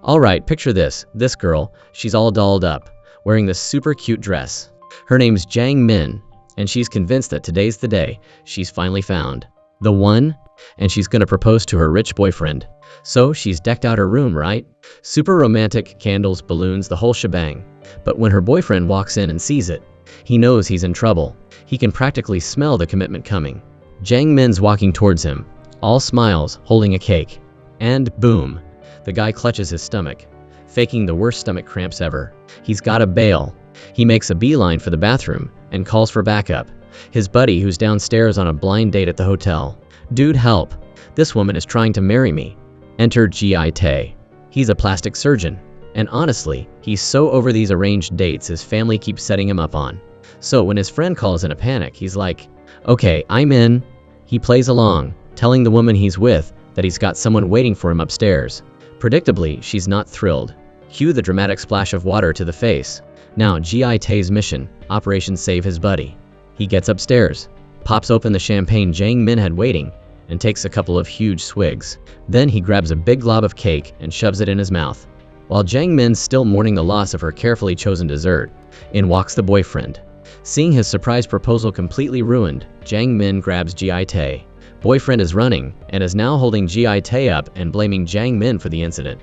Alright, picture this. This girl, she's all dolled up, wearing this super cute dress. Her name's Jang Min, and she's convinced that today's the day she's finally found the one, and she's gonna propose to her rich boyfriend. So she's decked out her room, right? Super romantic, candles, balloons, the whole shebang. But when her boyfriend walks in and sees it, he knows he's in trouble. He can practically smell the commitment coming. Jang Min's walking towards him, all smiles, holding a cake. And boom, the guy clutches his stomach, faking the worst stomach cramps ever. He's gotta bail. He makes a beeline for the bathroom and calls for backup. His buddy, who's downstairs on a blind date at the hotel. Dude, help. This woman is trying to marry me. Enter Gi Tae. He's a plastic surgeon. And honestly, he's so over these arranged dates his family keeps setting him up on. So when his friend calls in a panic, he's like, okay, I'm in. He plays along, telling the woman he's with that he's got someone waiting for him upstairs. Predictably, she's not thrilled. Cue the dramatic splash of water to the face. Now Gi Tae's mission, Operation Save his buddy. He gets upstairs, pops open the champagne Jang Min had waiting, and takes a couple of huge swigs. Then he grabs a big glob of cake and shoves it in his mouth. While Jang Min's still mourning the loss of her carefully chosen dessert, in walks the boyfriend. Seeing his surprise proposal completely ruined, Jang Min grabs Gi Tae. Boyfriend is running, and is now holding Gi Tae up and blaming Jang Min for the incident,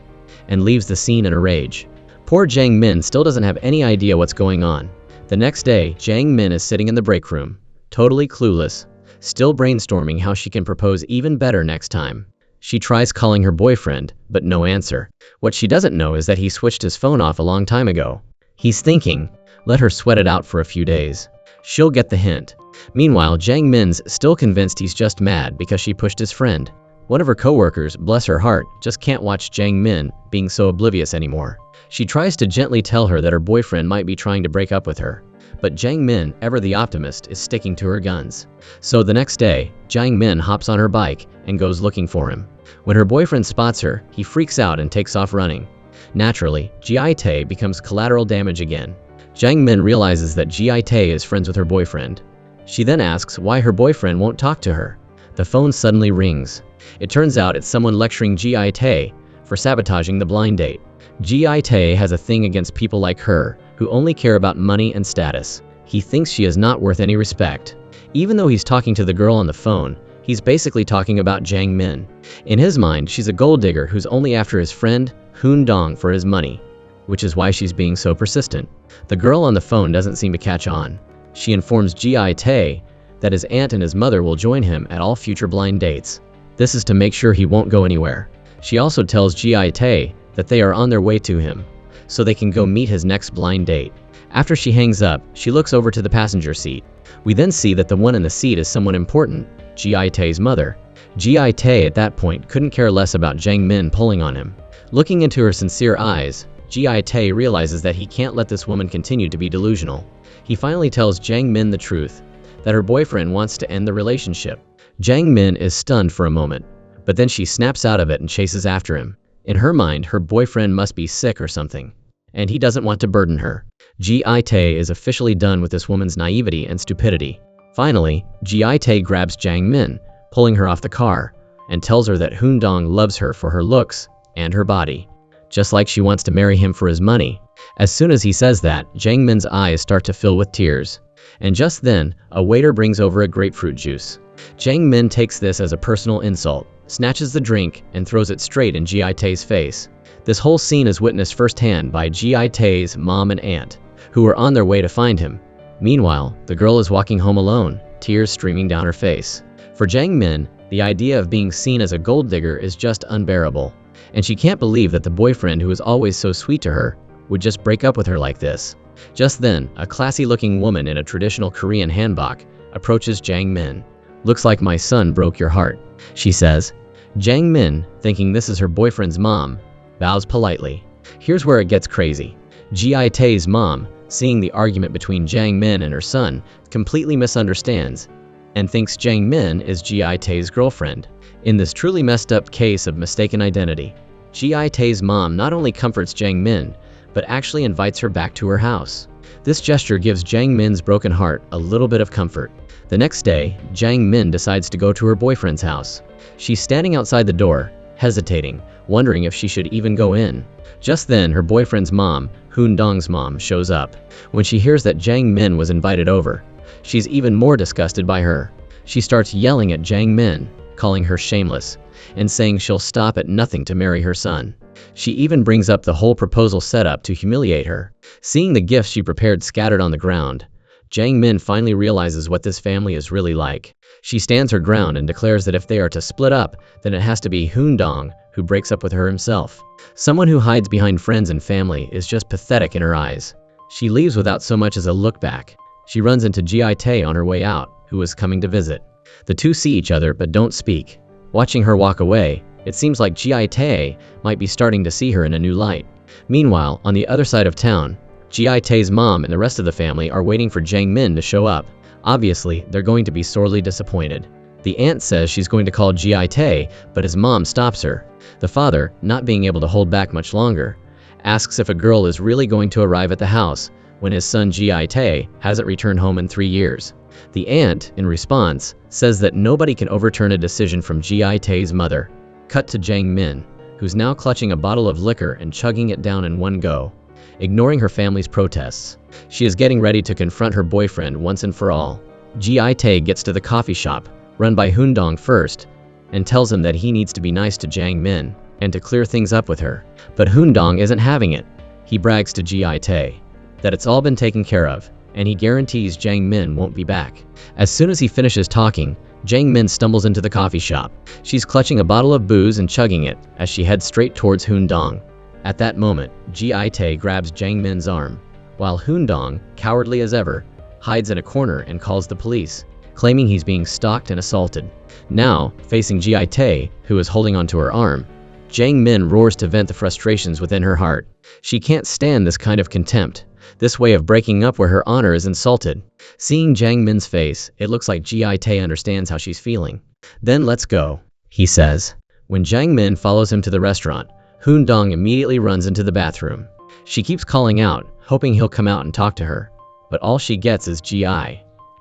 and leaves the scene in a rage. Poor Jang Min still doesn't have any idea what's going on. The next day, Jang Min is sitting in the break room, totally clueless, still brainstorming how she can propose even better next time. She tries calling her boyfriend, but no answer. What she doesn't know is that he switched his phone off a long time ago. He's thinking, let her sweat it out for a few days. She'll get the hint. Meanwhile, Jang Min's still convinced he's just mad because she pushed his friend. One of her coworkers, bless her heart, just can't watch Jang Min being so oblivious anymore. She tries to gently tell her that her boyfriend might be trying to break up with her. But Jang Min, ever the optimist, is sticking to her guns. So the next day, Jang Min hops on her bike and goes looking for him. When her boyfriend spots her, he freaks out and takes off running. Naturally, Gi Tae becomes collateral damage again. Jang Min realizes that Gi Tae is friends with her boyfriend. She then asks why her boyfriend won't talk to her. The phone suddenly rings. It turns out it's someone lecturing Gi Tae for sabotaging the blind date. Gi Tae has a thing against people like her, who only care about money and status. He thinks she is not worth any respect. Even though he's talking to the girl on the phone, he's basically talking about Jang Min. In his mind, she's a gold digger who's only after his friend, Hoon Dong, for his money, which is why she's being so persistent. The girl on the phone doesn't seem to catch on. She informs Gi Tae that his aunt and his mother will join him at all future blind dates. This is to make sure he won't go anywhere. She also tells Gi Tae that they are on their way to him, so they can go meet his next blind date. After she hangs up, she looks over to the passenger seat. We then see that the one in the seat is someone important, Gi Tae's mother. Gi Tae at that point couldn't care less about Jang Min pulling on him. Looking into her sincere eyes, Gi Tae realizes that he can't let this woman continue to be delusional. He finally tells Jang Min the truth, that her boyfriend wants to end the relationship. Jang Min is stunned for a moment, but then she snaps out of it and chases after him. In her mind, her boyfriend must be sick or something, and he doesn't want to burden her. Gi Tae is officially done with this woman's naivety and stupidity. Finally, Gi Tae grabs Jang Min, pulling her off the car, and tells her that Hoon Dong loves her for her looks and her body, just like she wants to marry him for his money. As soon as he says that, Jang Min's eyes start to fill with tears. And just then, a waiter brings over a grapefruit juice. Jang Min takes this as a personal insult, snatches the drink, and throws it straight in Gi Tae's face. This whole scene is witnessed firsthand by Gi Tae's mom and aunt, who are on their way to find him. Meanwhile, the girl is walking home alone, tears streaming down her face. For Jang Min, the idea of being seen as a gold digger is just unbearable, and she can't believe that the boyfriend who is always so sweet to her would just break up with her like this. Just then, a classy-looking woman in a traditional Korean hanbok approaches Jang Min. "Looks like my son broke your heart," she says. Jang Min, thinking this is her boyfriend's mom, bows politely. Here's where it gets crazy. Gi Tae's mom, seeing the argument between Jang Min and her son, completely misunderstands and thinks Jang Min is Gi Tae's girlfriend. In this truly messed up case of mistaken identity, Gi Tae's mom not only comforts Jang Min, but actually invites her back to her house. This gesture gives Jang Min's broken heart a little bit of comfort. The next day, Jang Min decides to go to her boyfriend's house. She's standing outside the door, hesitating, wondering if she should even go in. Just then, her boyfriend's mom, Hoon Dong's mom, shows up. When she hears that Jang Min was invited over, she's even more disgusted by her. She starts yelling at Jang Min, calling her shameless, and saying she'll stop at nothing to marry her son. She even brings up the whole proposal setup to humiliate her. Seeing the gifts she prepared scattered on the ground, Jang Min finally realizes what this family is really like. She stands her ground and declares that if they are to split up, then it has to be Hoon Dong who breaks up with her himself. Someone who hides behind friends and family is just pathetic in her eyes. She leaves without so much as a look back. She runs into Ji Tae on her way out, who is coming to visit. The two see each other but don't speak. Watching her walk away, it seems like Ji Tae might be starting to see her in a new light. Meanwhile, on the other side of town, Ji Tae's mom and the rest of the family are waiting for Jang Min to show up. Obviously, they're going to be sorely disappointed. The aunt says she's going to call Ji Tae, but his mom stops her. The father, not being able to hold back much longer, asks if a girl is really going to arrive at the house when his son Ji Tae hasn't returned home in 3 years. The aunt, in response, says that nobody can overturn a decision from Ji Tae's mother. Cut to Jang Min, who's now clutching a bottle of liquor and chugging it down in one go. Ignoring her family's protests, she is getting ready to confront her boyfriend once and for all. Ji Tae gets to the coffee shop, run by Hoon Dong first, and tells him that he needs to be nice to Jang Min and to clear things up with her. But Hoon Dong isn't having it. He brags to Ji Tae that it's all been taken care of, and he guarantees Jang Min won't be back. As soon as he finishes talking, Jang Min stumbles into the coffee shop. She's clutching a bottle of booze and chugging it as she heads straight towards Hoon Dong. At that moment, Ji Tae grabs Jang Min's arm, while Hoon Dong, cowardly as ever, hides in a corner and calls the police, claiming he's being stalked and assaulted. Now, facing Ji Tae, who is holding onto her arm, Jang Min roars to vent the frustrations within her heart. She can't stand this kind of contempt, this way of breaking up where her honor is insulted. Seeing Jang Min's face, it looks like Ji Tae understands how she's feeling. "Then let's go," he says. When Jang Min follows him to the restaurant, Hoon Dong immediately runs into the bathroom. She keeps calling out, hoping he'll come out and talk to her, but all she gets is Ji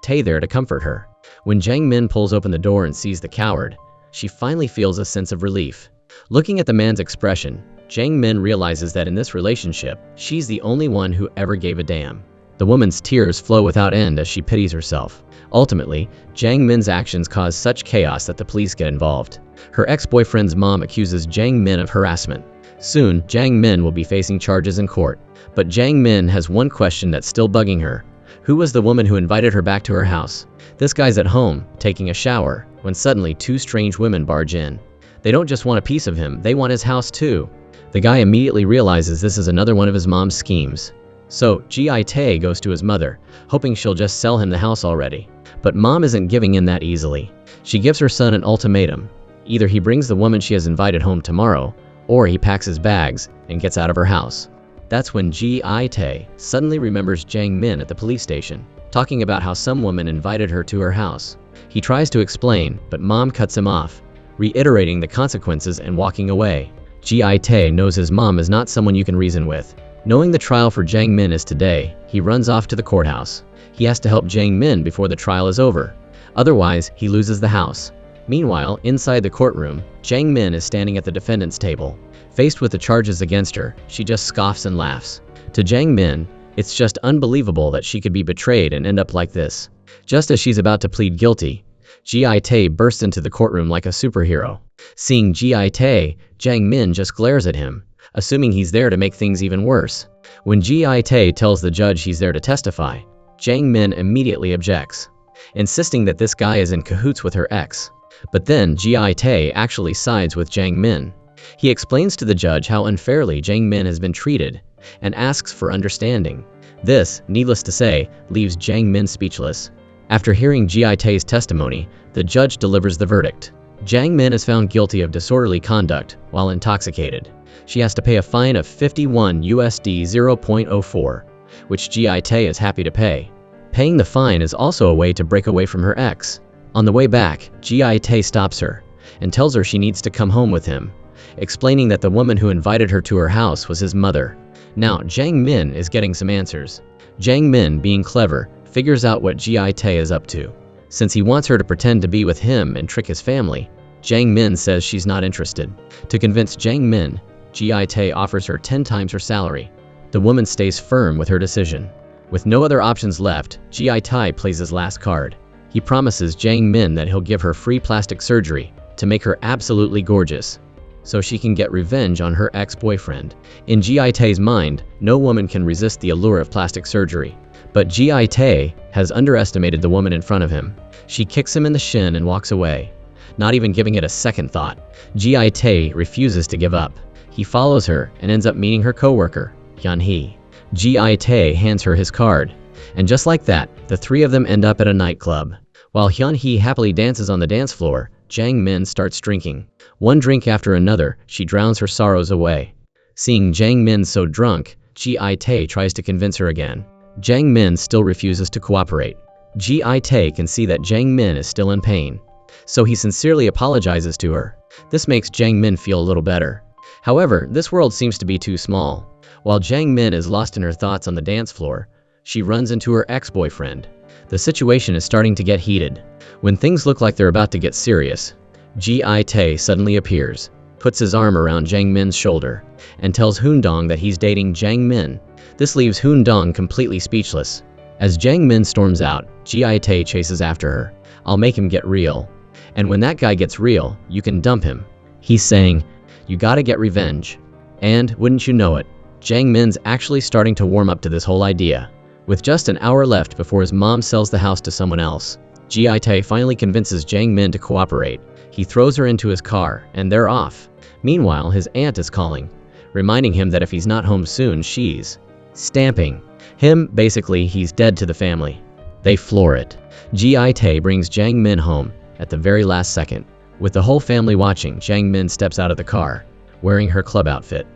Tae there to comfort her. When Jang Min pulls open the door and sees the coward, she finally feels a sense of relief. Looking at the man's expression, Jang Min realizes that in this relationship, she's the only one who ever gave a damn. The woman's tears flow without end as she pities herself. Ultimately, Jang Min's actions cause such chaos that the police get involved. Her ex-boyfriend's mom accuses Jang Min of harassment. Soon, Jang Min will be facing charges in court. But Jang Min has one question that's still bugging her. Who was the woman who invited her back to her house? This guy's at home, taking a shower, when suddenly two strange women barge in. They don't just want a piece of him, they want his house too. The guy immediately realizes this is another one of his mom's schemes. So, Ji Tae goes to his mother, hoping she'll just sell him the house already. But mom isn't giving in that easily. She gives her son an ultimatum. Either he brings the woman she has invited home tomorrow, or he packs his bags and gets out of her house. That's when Ji Tae suddenly remembers Jang Min at the police station, talking about how some woman invited her to her house. He tries to explain, but mom cuts him off, reiterating the consequences and walking away. Ji Tae knows his mom is not someone you can reason with. Knowing the trial for Jang Min is today, he runs off to the courthouse. He has to help Jang Min before the trial is over. Otherwise, he loses the house. Meanwhile, inside the courtroom, Jang Min is standing at the defendant's table. Faced with the charges against her, she just scoffs and laughs. To Jang Min, it's just unbelievable that she could be betrayed and end up like this. Just as she's about to plead guilty, Ji Tae bursts into the courtroom like a superhero. Seeing Ji Tae, Jang Min just glares at him, assuming he's there to make things even worse. When Ji Tae tells the judge he's there to testify, Jang Min immediately objects, insisting that this guy is in cahoots with her ex. But then Ji Tae actually sides with Jang Min. He explains to the judge how unfairly Jang Min has been treated and asks for understanding. This, needless to say, leaves Jang Min speechless. After hearing Ji Tae's testimony, the judge delivers the verdict. Jang Min is found guilty of disorderly conduct while intoxicated. She has to pay a fine of $51 0.04, which Ji Tae is happy to pay. Paying the fine is also a way to break away from her ex. On the way back, Ji Tae stops her and tells her she needs to come home with him, explaining that the woman who invited her to her house was his mother. Now, Jang Min is getting some answers. Jang Min, being clever, figures out what Ji Tae is up to. Since he wants her to pretend to be with him and trick his family, Jiang Min says she's not interested. To convince Jiang Min, Ji Tae offers her 10 times her salary. The woman stays firm with her decision. With no other options left, Ji Tae plays his last card. He promises Jiang Min that he'll give her free plastic surgery to make her absolutely gorgeous, so she can get revenge on her ex-boyfriend. In Ji Tae's mind, no woman can resist the allure of plastic surgery. But Ji Tae has underestimated the woman in front of him. She kicks him in the shin and walks away, not even giving it a second thought. Ji Tae refuses to give up. He follows her and ends up meeting her co-worker, Hyun-hee. Ji Tae hands her his card, and just like that, the three of them end up at a nightclub. While Hyun-hee happily dances on the dance floor, Jiang Min starts drinking. One drink after another, she drowns her sorrows away. Seeing Jiang Min so drunk, Ji Tae tries to convince her again. Jiang Min still refuses to cooperate. Ji Tae can see that Jiang Min is still in pain, so he sincerely apologizes to her. This makes Jiang Min feel a little better. However, this world seems to be too small. While Jiang Min is lost in her thoughts on the dance floor, she runs into her ex-boyfriend. The situation is starting to get heated. When things look like they're about to get serious, Ji Tae suddenly appears, puts his arm around Jiang Min's shoulder, and tells Hoon-dong that he's dating Jiang Min. This leaves Hoon-dong completely speechless. As Jiang Min storms out, Ji Tae chases after her. "I'll make him get real. And when that guy gets real, you can dump him." He's saying, "You gotta get revenge." And, wouldn't you know it, Jiang Min's actually starting to warm up to this whole idea. With just an hour left before his mom sells the house to someone else, Ji Tae finally convinces Jiang Min to cooperate. He throws her into his car, and they're off. Meanwhile, his aunt is calling, reminding him that if he's not home soon, she's stamping him. Basically, he's dead to the family. They floor it. Ji Tae brings Jiang Min home at the very last second. With the whole family watching, Jiang Min steps out of the car, wearing her club outfit,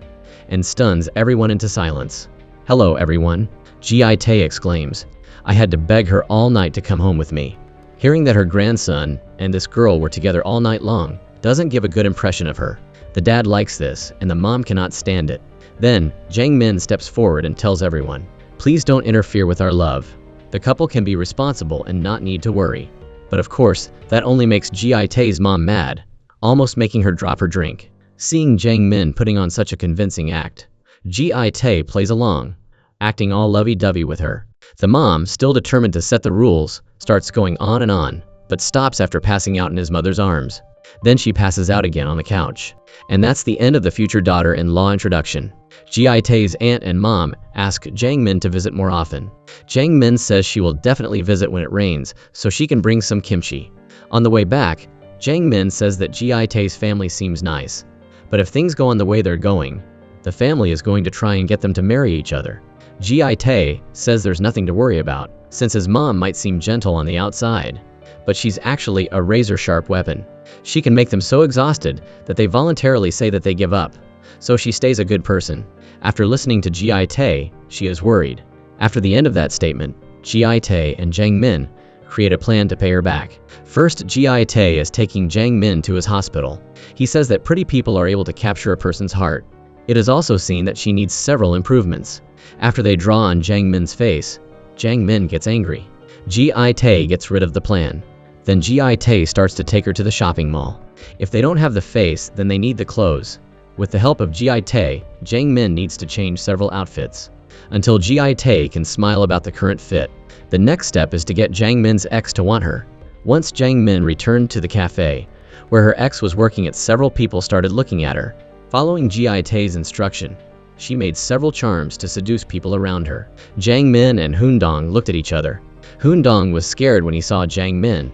and stuns everyone into silence. "Hello, everyone," Ji Tae exclaims. "I had to beg her all night to come home with me." Hearing that her grandson and this girl were together all night long doesn't give a good impression of her. The dad likes this, and the mom cannot stand it. Then, Jiang Min steps forward and tells everyone, "Please don't interfere with our love. The couple can be responsible and not need to worry." But of course, that only makes Ji Tae's mom mad, almost making her drop her drink. Seeing Jiang Min putting on such a convincing act, Ji Tae plays along, acting all lovey-dovey with her. The mom, still determined to set the rules, starts going on, but stops after passing out in his mother's arms. Then she passes out again on the couch. And that's the end of the future daughter-in-law introduction. Ji Tae's aunt and mom ask Jiang Min to visit more often. Jiang Min says she will definitely visit when it rains, so she can bring some kimchi. On the way back, Jiang Min says that Ji Tae's family seems nice, but if things go on the way they're going, the family is going to try and get them to marry each other. Ji Tae says there's nothing to worry about, since his mom might seem gentle on the outside, but she's actually a razor-sharp weapon. She can make them so exhausted that they voluntarily say that they give up, so she stays a good person. After listening to Ji Tae, she is worried. After the end of that statement, Ji Tae and Jiang Min create a plan to pay her back. First, Ji Tae is taking Jiang Min to his hospital. He says that pretty people are able to capture a person's heart. It is also seen that she needs several improvements. After they draw on Jiang Min's face, Jiang Min gets angry. Ji Tae gets rid of the plan. Then Ji Tae starts to take her to the shopping mall. If they don't have the face, then they need the clothes. With the help of Ji Tae, Jiang Min needs to change several outfits, until Ji Tae can smile about the current fit. The next step is to get Jiang Min's ex to want her. Once Jiang Min returned to the cafe, where her ex was working, several people started looking at her. Following Ji Tae's instruction, she made several charms to seduce people around her. Jiang Min and Hoon-dong looked at each other. Hoon-dong was scared when he saw Jiang Min,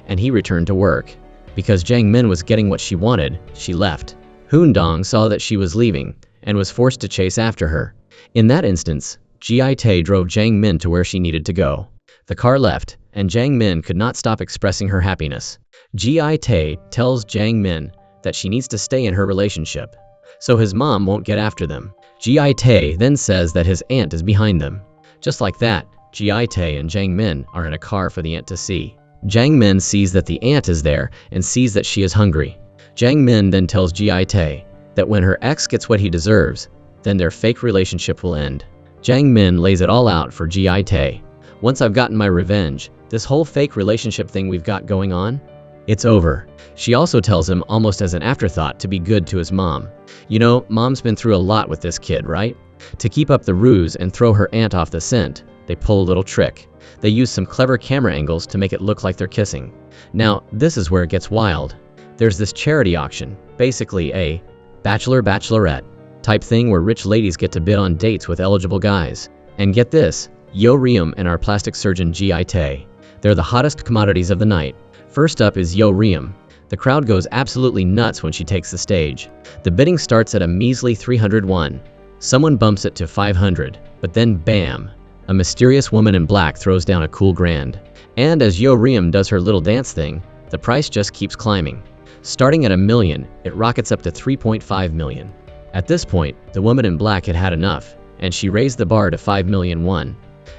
and he returned to work. Because Jiang Min was getting what she wanted, she left. Hoon-dong saw that she was leaving, and was forced to chase after her. In that instance, Ji Tae drove Jiang Min to where she needed to go. The car left, and Jiang Min could not stop expressing her happiness. Ji Tae tells Jiang Min that she needs to stay in her relationship, so his mom won't get after them. Ji Tae then says that his aunt is behind them. Just like that, Ji Tae and Jiang Min are in a car for the aunt to see. Jiang Min sees that the aunt is there and sees that she is hungry. Jiang Min then tells Ji Tae that when her ex gets what he deserves, then their fake relationship will end. Jiang Min lays it all out for Ji Tae. "Once I've gotten my revenge, this whole fake relationship thing we've got going on, It's over. She also tells him almost as an afterthought to be good to his mom. You know, mom's been through a lot with this kid, right? To keep up the ruse and throw her aunt off the scent, they pull a little trick. They use some clever camera angles to make it look like they're kissing. Now, this is where it gets wild. There's this charity auction, basically a bachelorette type thing where rich ladies get to bid on dates with eligible guys. And get this, Yo Riem and our plastic surgeon G.I. Tae. They're the hottest commodities of the night. First up is Yo Riem. The crowd goes absolutely nuts when she takes the stage. The bidding starts at a measly 301. Someone bumps it to 500, but then bam! A mysterious woman in black throws down a cool grand. And as Yo Riem does her little dance thing, the price just keeps climbing. Starting at $1 million, it rockets up to $3.5 million. At this point, the woman in black had had enough, and she raised the bar to $5 million won.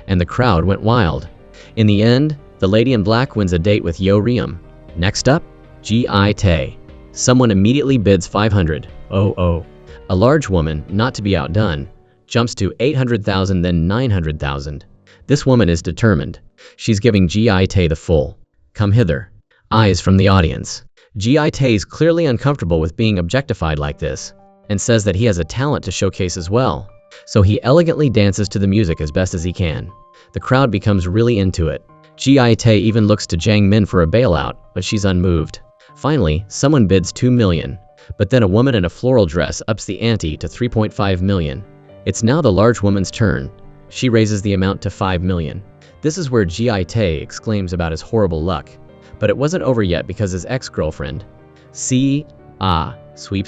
And the crowd went wild. In the end, the lady in black wins a date with Yo Riem. Next up, G.I. Tae. Someone immediately bids 500. Oh. A large woman, not to be outdone, jumps to 800,000 then 900,000. This woman is determined. She's giving G.I. Tae the full "come hither" eyes from the audience. G.I. Tae's clearly uncomfortable with being objectified like this, and says that he has a talent to showcase as well. So he elegantly dances to the music as best as he can. The crowd becomes really into it. G.I. Tae even looks to Jang Min for a bailout, but she's unmoved. Finally, someone bids 2 million, but then a woman in a floral dress ups the ante to 3.5 million. It's now the large woman's turn. She raises the amount to 5 million. This is where G.I. Tae exclaims about his horrible luck. But it wasn't over yet because his ex-girlfriend, sweeps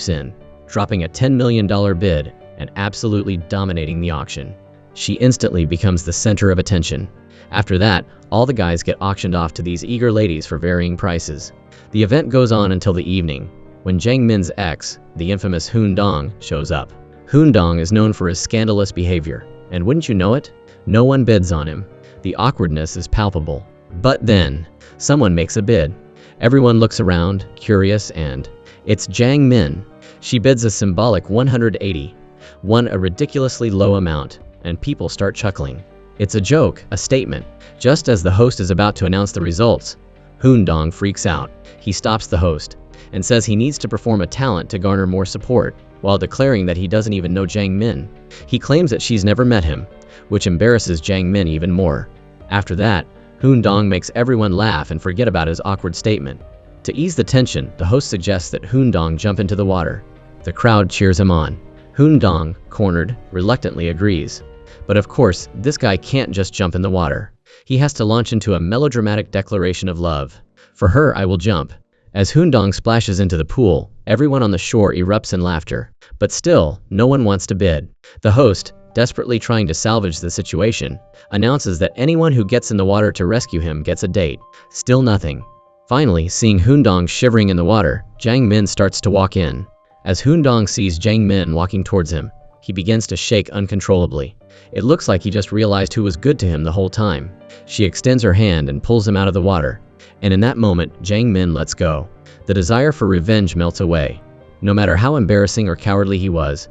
in, dropping a $10 million bid and absolutely dominating the auction. She instantly becomes the center of attention. After that, all the guys get auctioned off to these eager ladies for varying prices. The event goes on until the evening, when Jang Min's ex, the infamous Hoon Dong, shows up. Hoon Dong is known for his scandalous behavior, and wouldn't you know it, no one bids on him. The awkwardness is palpable. But then, someone makes a bid. Everyone looks around, curious, and it's Jang Min. She bids a symbolic 180, won a ridiculously low amount, and people start chuckling. It's a joke, a statement. Just as the host is about to announce the results, Hoon Dong freaks out. He stops the host and says he needs to perform a talent to garner more support, while declaring that he doesn't even know Jang Min. He claims that she's never met him, which embarrasses Jang Min even more. After that, Hoon Dong makes everyone laugh and forget about his awkward statement. To ease the tension, the host suggests that Hoon Dong jump into the water. The crowd cheers him on. Hoon Dong, cornered, reluctantly agrees. But of course, this guy can't just jump in the water. He has to launch into a melodramatic declaration of love. For her, I will jump. As Hoon Dong splashes into the pool, everyone on the shore erupts in laughter. But still, no one wants to bid. The host, desperately trying to salvage the situation, announces that anyone who gets in the water to rescue him gets a date. Still nothing. Finally, seeing Hoon Dong shivering in the water, Jang Min starts to walk in. As Hoon Dong sees Jang Min walking towards him, he begins to shake uncontrollably. It looks like he just realized who was good to him the whole time. She extends her hand and pulls him out of the water. And in that moment, Jang Min lets go. The desire for revenge melts away. No matter how embarrassing or cowardly he was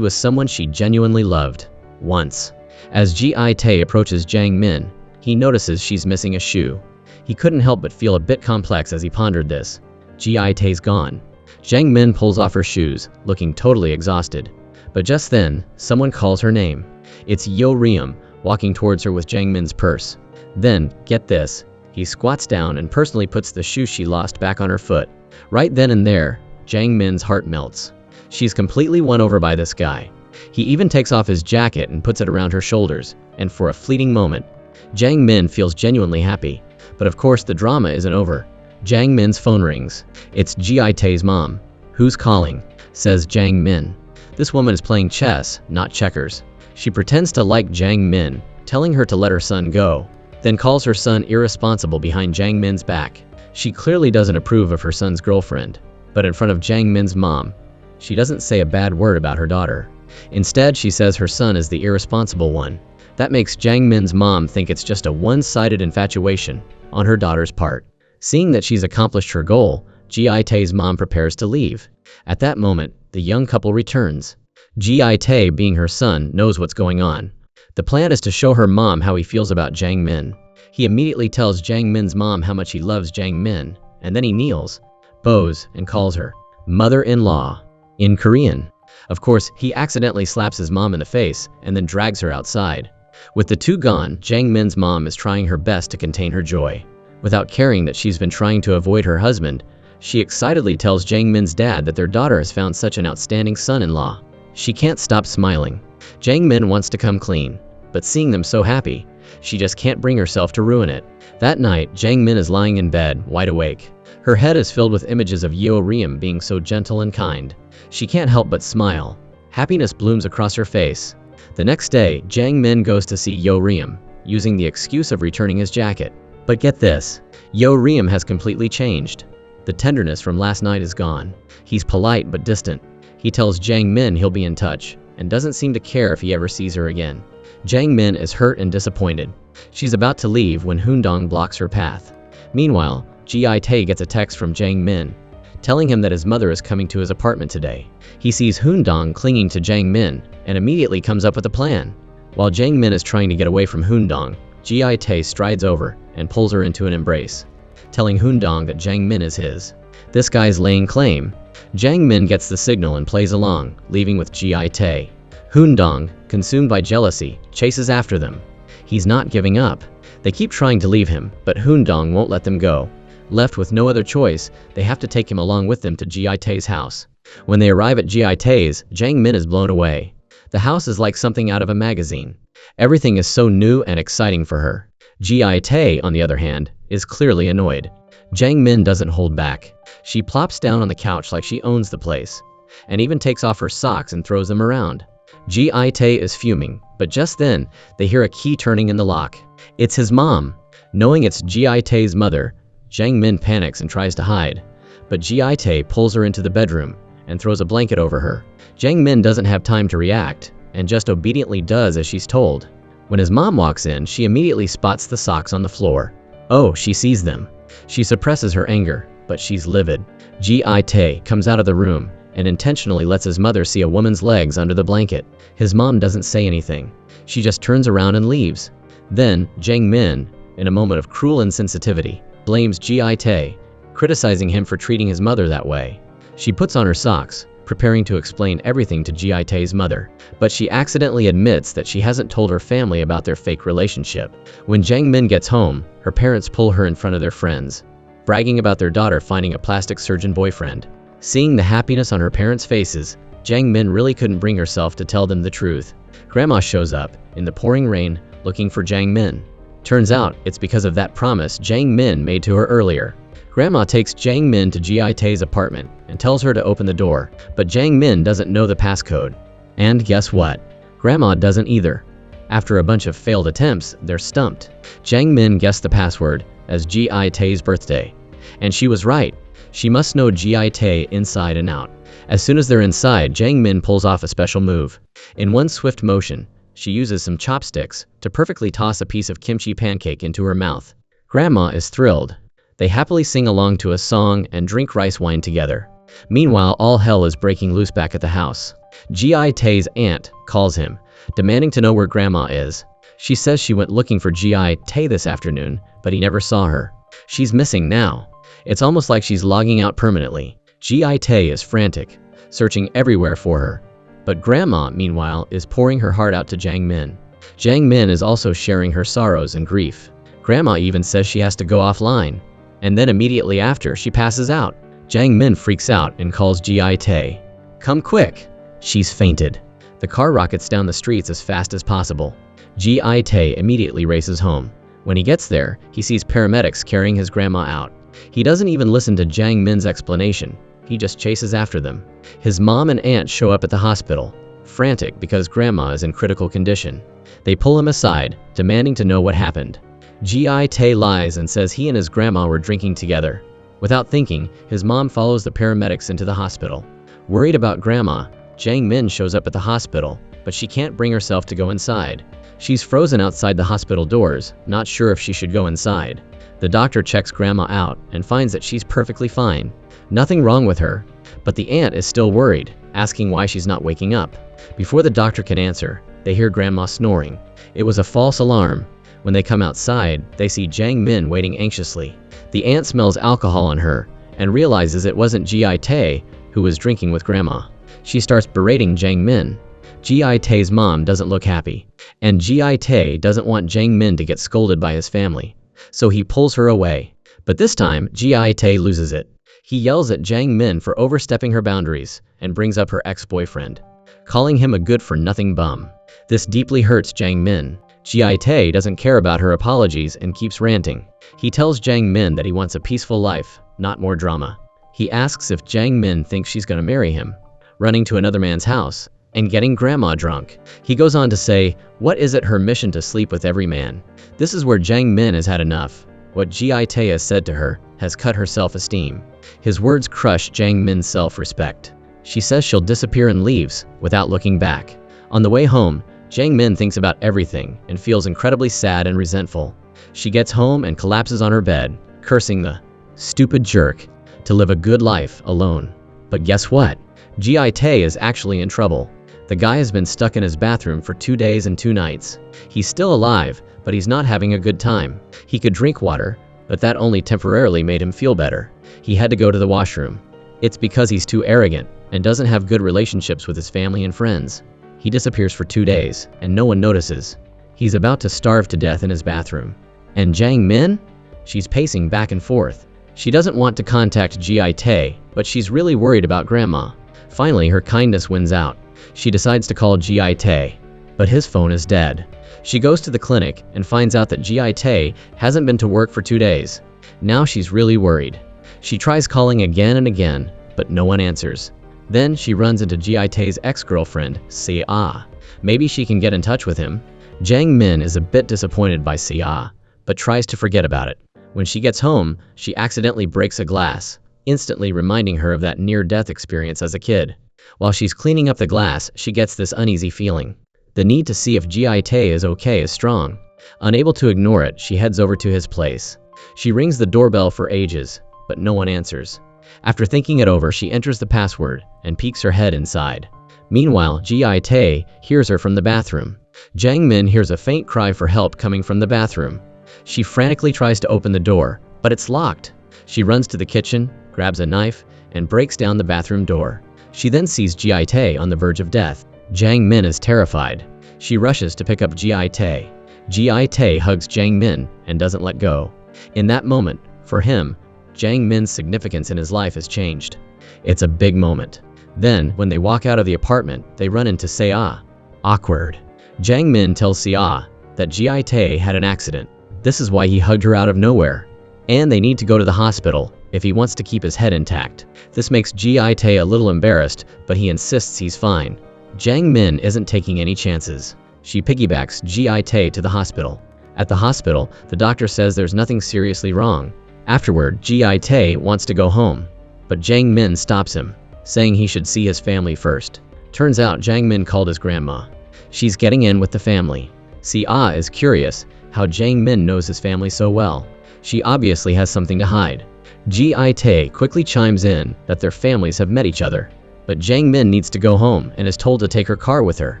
someone she genuinely loved. Once. As G.I. Tae approaches Jang Min, he notices she's missing a shoe. He couldn't help but feel a bit complex as he pondered this. G.I. Tae's gone. Jang Min pulls off her shoes, looking totally exhausted. But just then, someone calls her name. It's Yo Riem, walking towards her with Jang Min's purse. Then, get this, he squats down and personally puts the shoe she lost back on her foot. Right then and there, Jang Min's heart melts. She's completely won over by this guy. He even takes off his jacket and puts it around her shoulders, and for a fleeting moment, Jang Min feels genuinely happy. But of course the drama isn't over. Jang Min's phone rings. It's G.I. Tae's mom. "Who's calling?" says Jang Min. This woman is playing chess, not checkers. She pretends to like Jang Min, telling her to let her son go, then calls her son irresponsible behind Jang Min's back. She clearly doesn't approve of her son's girlfriend, but in front of Jang Min's mom, she doesn't say a bad word about her daughter. Instead, she says her son is the irresponsible one. That makes Jang Min's mom think it's just a one-sided infatuation on her daughter's part. Seeing that she's accomplished her goal, G.I. Tae's mom prepares to leave. At that moment, the young couple returns. G.I. Tae, being her son, knows what's going on. The plan is to show her mom how he feels about Jang Min. He immediately tells Jang Min's mom how much he loves Jang Min, and then he kneels, bows, and calls her mother-in-law in Korean. Of course, he accidentally slaps his mom in the face and then drags her outside. With the two gone, Jang Min's mom is trying her best to contain her joy. Without caring that she's been trying to avoid her husband, she excitedly tells Jang Min's dad that their daughter has found such an outstanding son-in-law. She can't stop smiling. Jang Min wants to come clean, but seeing them so happy, she just can't bring herself to ruin it. That night, Jang Min is lying in bed, wide awake. Her head is filled with images of Yeo Riem being so gentle and kind. She can't help but smile. Happiness blooms across her face. The next day, Jang Min goes to see Yeo Riem, using the excuse of returning his jacket. But get this, Yeo Riem has completely changed. The tenderness from last night is gone. He's polite but distant. He tells Jang Min he'll be in touch, and doesn't seem to care if he ever sees her again. Jang Min is hurt and disappointed. She's about to leave when Hoondong blocks her path. Meanwhile, Ji-tae gets a text from Jang Min, telling him that his mother is coming to his apartment today. He sees Hoondong clinging to Jang Min, and immediately comes up with a plan. While Jang Min is trying to get away from Hoondong, Ji-tae strides over and pulls her into an embrace, telling Hoondong that Jang Min is his. This guy's laying claim. Jang Min gets the signal and plays along, leaving with Ji-tae. Hoondong, consumed by jealousy, chases after them. He's not giving up. They keep trying to leave him, but Hoondong won't let them go. Left with no other choice, they have to take him along with them to Ji-tae's house. When they arrive at Ji-tae's, Jang Min is blown away. The house is like something out of a magazine. Everything is so new and exciting for her. Ji-tae, on the other hand, is clearly annoyed. Jang Min doesn't hold back. She plops down on the couch like she owns the place, and even takes off her socks and throws them around. Ji-tae is fuming, but just then, they hear a key turning in the lock. It's his mom. Knowing it's Ji-tae's mother, Jang Min panics and tries to hide, but Ji-tae pulls her into the bedroom and throws a blanket over her. Jang Min doesn't have time to react, and just obediently does as she's told. When his mom walks in, she immediately spots the socks on the floor. Oh, she sees them. She suppresses her anger, but she's livid. Ji-tae comes out of the room and intentionally lets his mother see a woman's legs under the blanket. His mom doesn't say anything. She just turns around and leaves. Then, Jang Min, in a moment of cruel insensitivity, blames Ji-tae, criticizing him for treating his mother that way. She puts on her socks, preparing to explain everything to Ji-tae's mother, but she accidentally admits that she hasn't told her family about their fake relationship. When Jang Min gets home, her parents pull her in front of their friends, bragging about their daughter finding a plastic surgeon boyfriend. Seeing the happiness on her parents' faces, Jang Min really couldn't bring herself to tell them the truth. Grandma shows up, in the pouring rain, looking for Jang Min. Turns out, it's because of that promise Jang Min made to her earlier. Grandma takes Jang Min to Ji-tae's apartment and tells her to open the door, but Jang Min doesn't know the passcode. And guess what? Grandma doesn't either. After a bunch of failed attempts, they're stumped. Jang Min guessed the password as Ji-tae's birthday. And she was right. She must know Ji-tae inside and out. As soon as they're inside, Jang Min pulls off a special move. In one swift motion, she uses some chopsticks to perfectly toss a piece of kimchi pancake into her mouth. Grandma is thrilled. They happily sing along to a song and drink rice wine together. Meanwhile, all hell is breaking loose back at the house. Ji-tae's aunt calls him, demanding to know where Grandma is. She says she went looking for Ji-tae this afternoon, but he never saw her. She's missing now. It's almost like she's logging out permanently. Ji-tae is frantic, searching everywhere for her. But Grandma, meanwhile, is pouring her heart out to Jang Min. Jang Min is also sharing her sorrows and grief. Grandma even says she has to go offline. And then immediately after, she passes out. Jang Min freaks out and calls Ji-tae. Come quick! She's fainted. The car rockets down the streets as fast as possible. Ji-tae immediately races home. When he gets there, he sees paramedics carrying his grandma out. He doesn't even listen to Jang Min's explanation. He just chases after them. His mom and aunt show up at the hospital, frantic because grandma is in critical condition. They pull him aside, demanding to know what happened. Ji-tae lies and says he and his grandma were drinking together. Without thinking, his mom follows the paramedics into the hospital. Worried about grandma, Jang Min shows up at the hospital, but she can't bring herself to go inside. She's frozen outside the hospital doors, not sure if she should go inside. The doctor checks grandma out and finds that she's perfectly fine. Nothing wrong with her, but the aunt is still worried, asking why she's not waking up. Before the doctor can answer, they hear grandma snoring. It was a false alarm. When they come outside, they see Jang Min waiting anxiously. The aunt smells alcohol on her and realizes it wasn't Gi Tae who was drinking with Grandma. She starts berating Jang Min. Gi Tae's mom doesn't look happy, and Gi Tae doesn't want Jang Min to get scolded by his family, so he pulls her away. But this time, Gi Tae loses it. He yells at Jang Min for overstepping her boundaries and brings up her ex-boyfriend, calling him a good-for-nothing bum. This deeply hurts Jang Min. Gi Tae doesn't care about her apologies and keeps ranting. He tells Jang Min that he wants a peaceful life, not more drama. He asks if Jang Min thinks she's gonna marry him, running to another man's house and getting Grandma drunk. He goes on to say, what is it her mission to sleep with every man? This is where Jang Min has had enough. What Gi Tae has said to her has cut her self-esteem. His words crush Jang Min's self-respect. She says she'll disappear and leaves without looking back. On the way home, Jang Min thinks about everything and feels incredibly sad and resentful. She gets home and collapses on her bed, cursing the stupid jerk to live a good life alone. But guess what? Gi Tae is actually in trouble. The guy has been stuck in his bathroom for 2 days and 2 nights. He's still alive, but he's not having a good time. He could drink water, but that only temporarily made him feel better. He had to go to the washroom. It's because he's too arrogant and doesn't have good relationships with his family and friends. He disappears for 2 days, and no one notices. He's about to starve to death in his bathroom. And Jang Min? She's pacing back and forth. She doesn't want to contact Gi Tae, but she's really worried about Grandma. Finally, her kindness wins out. She decides to call Gi Tae, but his phone is dead. She goes to the clinic and finds out that Gi Tae hasn't been to work for 2 days. Now she's really worried. She tries calling again and again, but no one answers. Then she runs into Gi Tae's ex-girlfriend, Sia. Maybe she can get in touch with him. Jang Min is a bit disappointed by Sia, but tries to forget about it. When she gets home, she accidentally breaks a glass, instantly reminding her of that near-death experience as a kid. While she's cleaning up the glass, she gets this uneasy feeling. The need to see if Gi Tae is okay is strong. Unable to ignore it, she heads over to his place. She rings the doorbell for ages, but no one answers. After thinking it over, she enters the password and peeks her head inside. Meanwhile, Gi Tae hears her from the bathroom. Jang Min hears a faint cry for help coming from the bathroom. She frantically tries to open the door, but it's locked. She runs to the kitchen, grabs a knife, and breaks down the bathroom door. She then sees Gi Tae on the verge of death. Jang Min is terrified. She rushes to pick up Gi Tae. Gi Tae hugs Jang Min and doesn't let go. In that moment, for him, Jang Min's significance in his life has changed. It's a big moment. Then, when they walk out of the apartment, they run into Sia. Awkward. Jang Min tells Sia that Gi Tae had an accident. This is why he hugged her out of nowhere. And they need to go to the hospital if he wants to keep his head intact. This makes Gi Tae a little embarrassed, but he insists he's fine. Jang Min isn't taking any chances. She piggybacks Gi Tae to the hospital. At the hospital, the doctor says there's nothing seriously wrong. Afterward, Gi Tae wants to go home, but Jang Min stops him, saying he should see his family first. Turns out Jang Min called his grandma. She's getting in with the family. Sia is curious how Jang Min knows his family so well. She obviously has something to hide. Gi Tae quickly chimes in that their families have met each other, but Jang Min needs to go home and is told to take her car with her.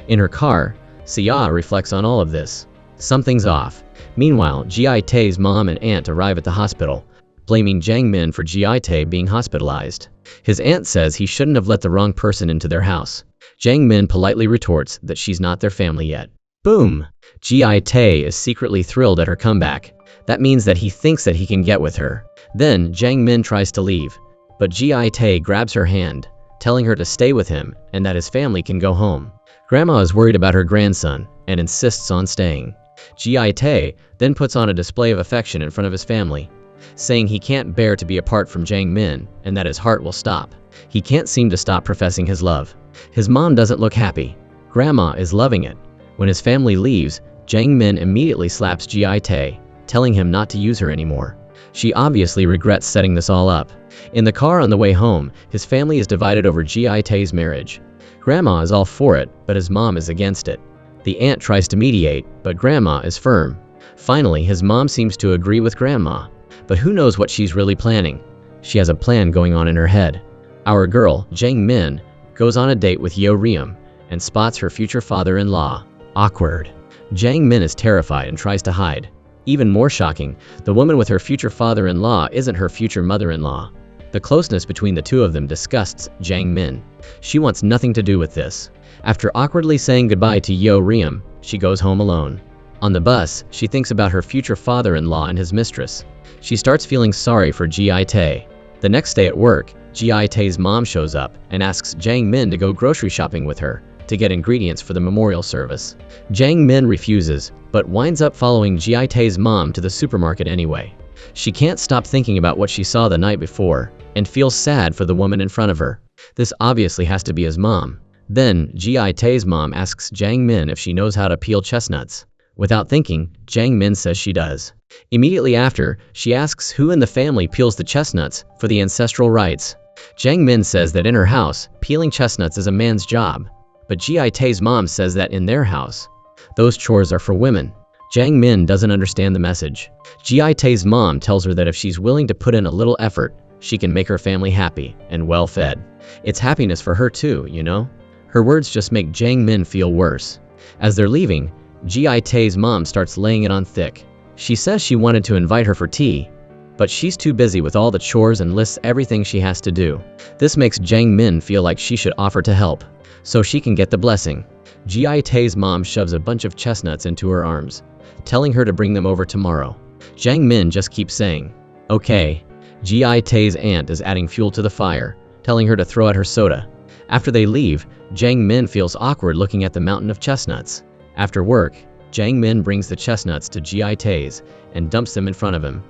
In her car, Sia reflects on all of this. Something's off. Meanwhile, Gi Tae's mom and aunt arrive at the hospital, blaming Jang Min for Gi Tae being hospitalized. His aunt says he shouldn't have let the wrong person into their house. Jang Min politely retorts that she's not their family yet. Boom! Gi Tae is secretly thrilled at her comeback. That means that he thinks that he can get with her. Then, Jang Min tries to leave, but Gi Tae grabs her hand, telling her to stay with him and that his family can go home. Grandma is worried about her grandson and insists on staying. Gi Tae then puts on a display of affection in front of his family, saying he can't bear to be apart from Jang Min and that his heart will stop. He can't seem to stop professing his love. His mom doesn't look happy. Grandma is loving it. When his family leaves, Jang Min immediately slaps Gi Tae, telling him not to use her anymore. She obviously regrets setting this all up. In the car on the way home, his family is divided over Gi Tae's marriage. Grandma is all for it, but his mom is against it. The aunt tries to mediate, but Grandma is firm. Finally, his mom seems to agree with Grandma, but who knows what she's really planning. She has a plan going on in her head. Our girl, Jang Min, goes on a date with Yo Ryeom and spots her future father-in-law. Awkward. Jang Min is terrified and tries to hide. Even more shocking, the woman with her future father-in-law isn't her future mother-in-law. The closeness between the two of them disgusts Jang Min. She wants nothing to do with this. After awkwardly saying goodbye to Yo Riem, she goes home alone. On the bus, she thinks about her future father-in-law and his mistress. She starts feeling sorry for Ji Tae. The next day at work, Ji Tae's mom shows up and asks Jang Min to go grocery shopping with her to get ingredients for the memorial service. Jang Min refuses, but winds up following Ji Tae's mom to the supermarket anyway. She can't stop thinking about what she saw the night before and feels sad for the woman in front of her. This obviously has to be his mom. Then, Ji Tae's mom asks Jang Min if she knows how to peel chestnuts. Without thinking, Jang Min says she does. Immediately after, she asks who in the family peels the chestnuts for the ancestral rites. Jang Min says that in her house, peeling chestnuts is a man's job. But Ji Tae's mom says that in their house, those chores are for women. Jang Min doesn't understand the message. Ji Tae's mom tells her that if she's willing to put in a little effort, she can make her family happy and well-fed. It's happiness for her too, you know? Her words just make Jang Min feel worse. As they're leaving, Ji Tae's mom starts laying it on thick. She says she wanted to invite her for tea, but she's too busy with all the chores and lists everything she has to do. This makes Jang Min feel like she should offer to help, so she can get the blessing. Ji Tae's mom shoves a bunch of chestnuts into her arms, telling her to bring them over tomorrow. Jang Min just keeps saying, "Okay." Ji Tae's aunt is adding fuel to the fire, telling her to throw out her soda. After they leave, Jang Min feels awkward looking at the mountain of chestnuts. After work, Jang Min brings the chestnuts to Ji Tae's and dumps them in front of him,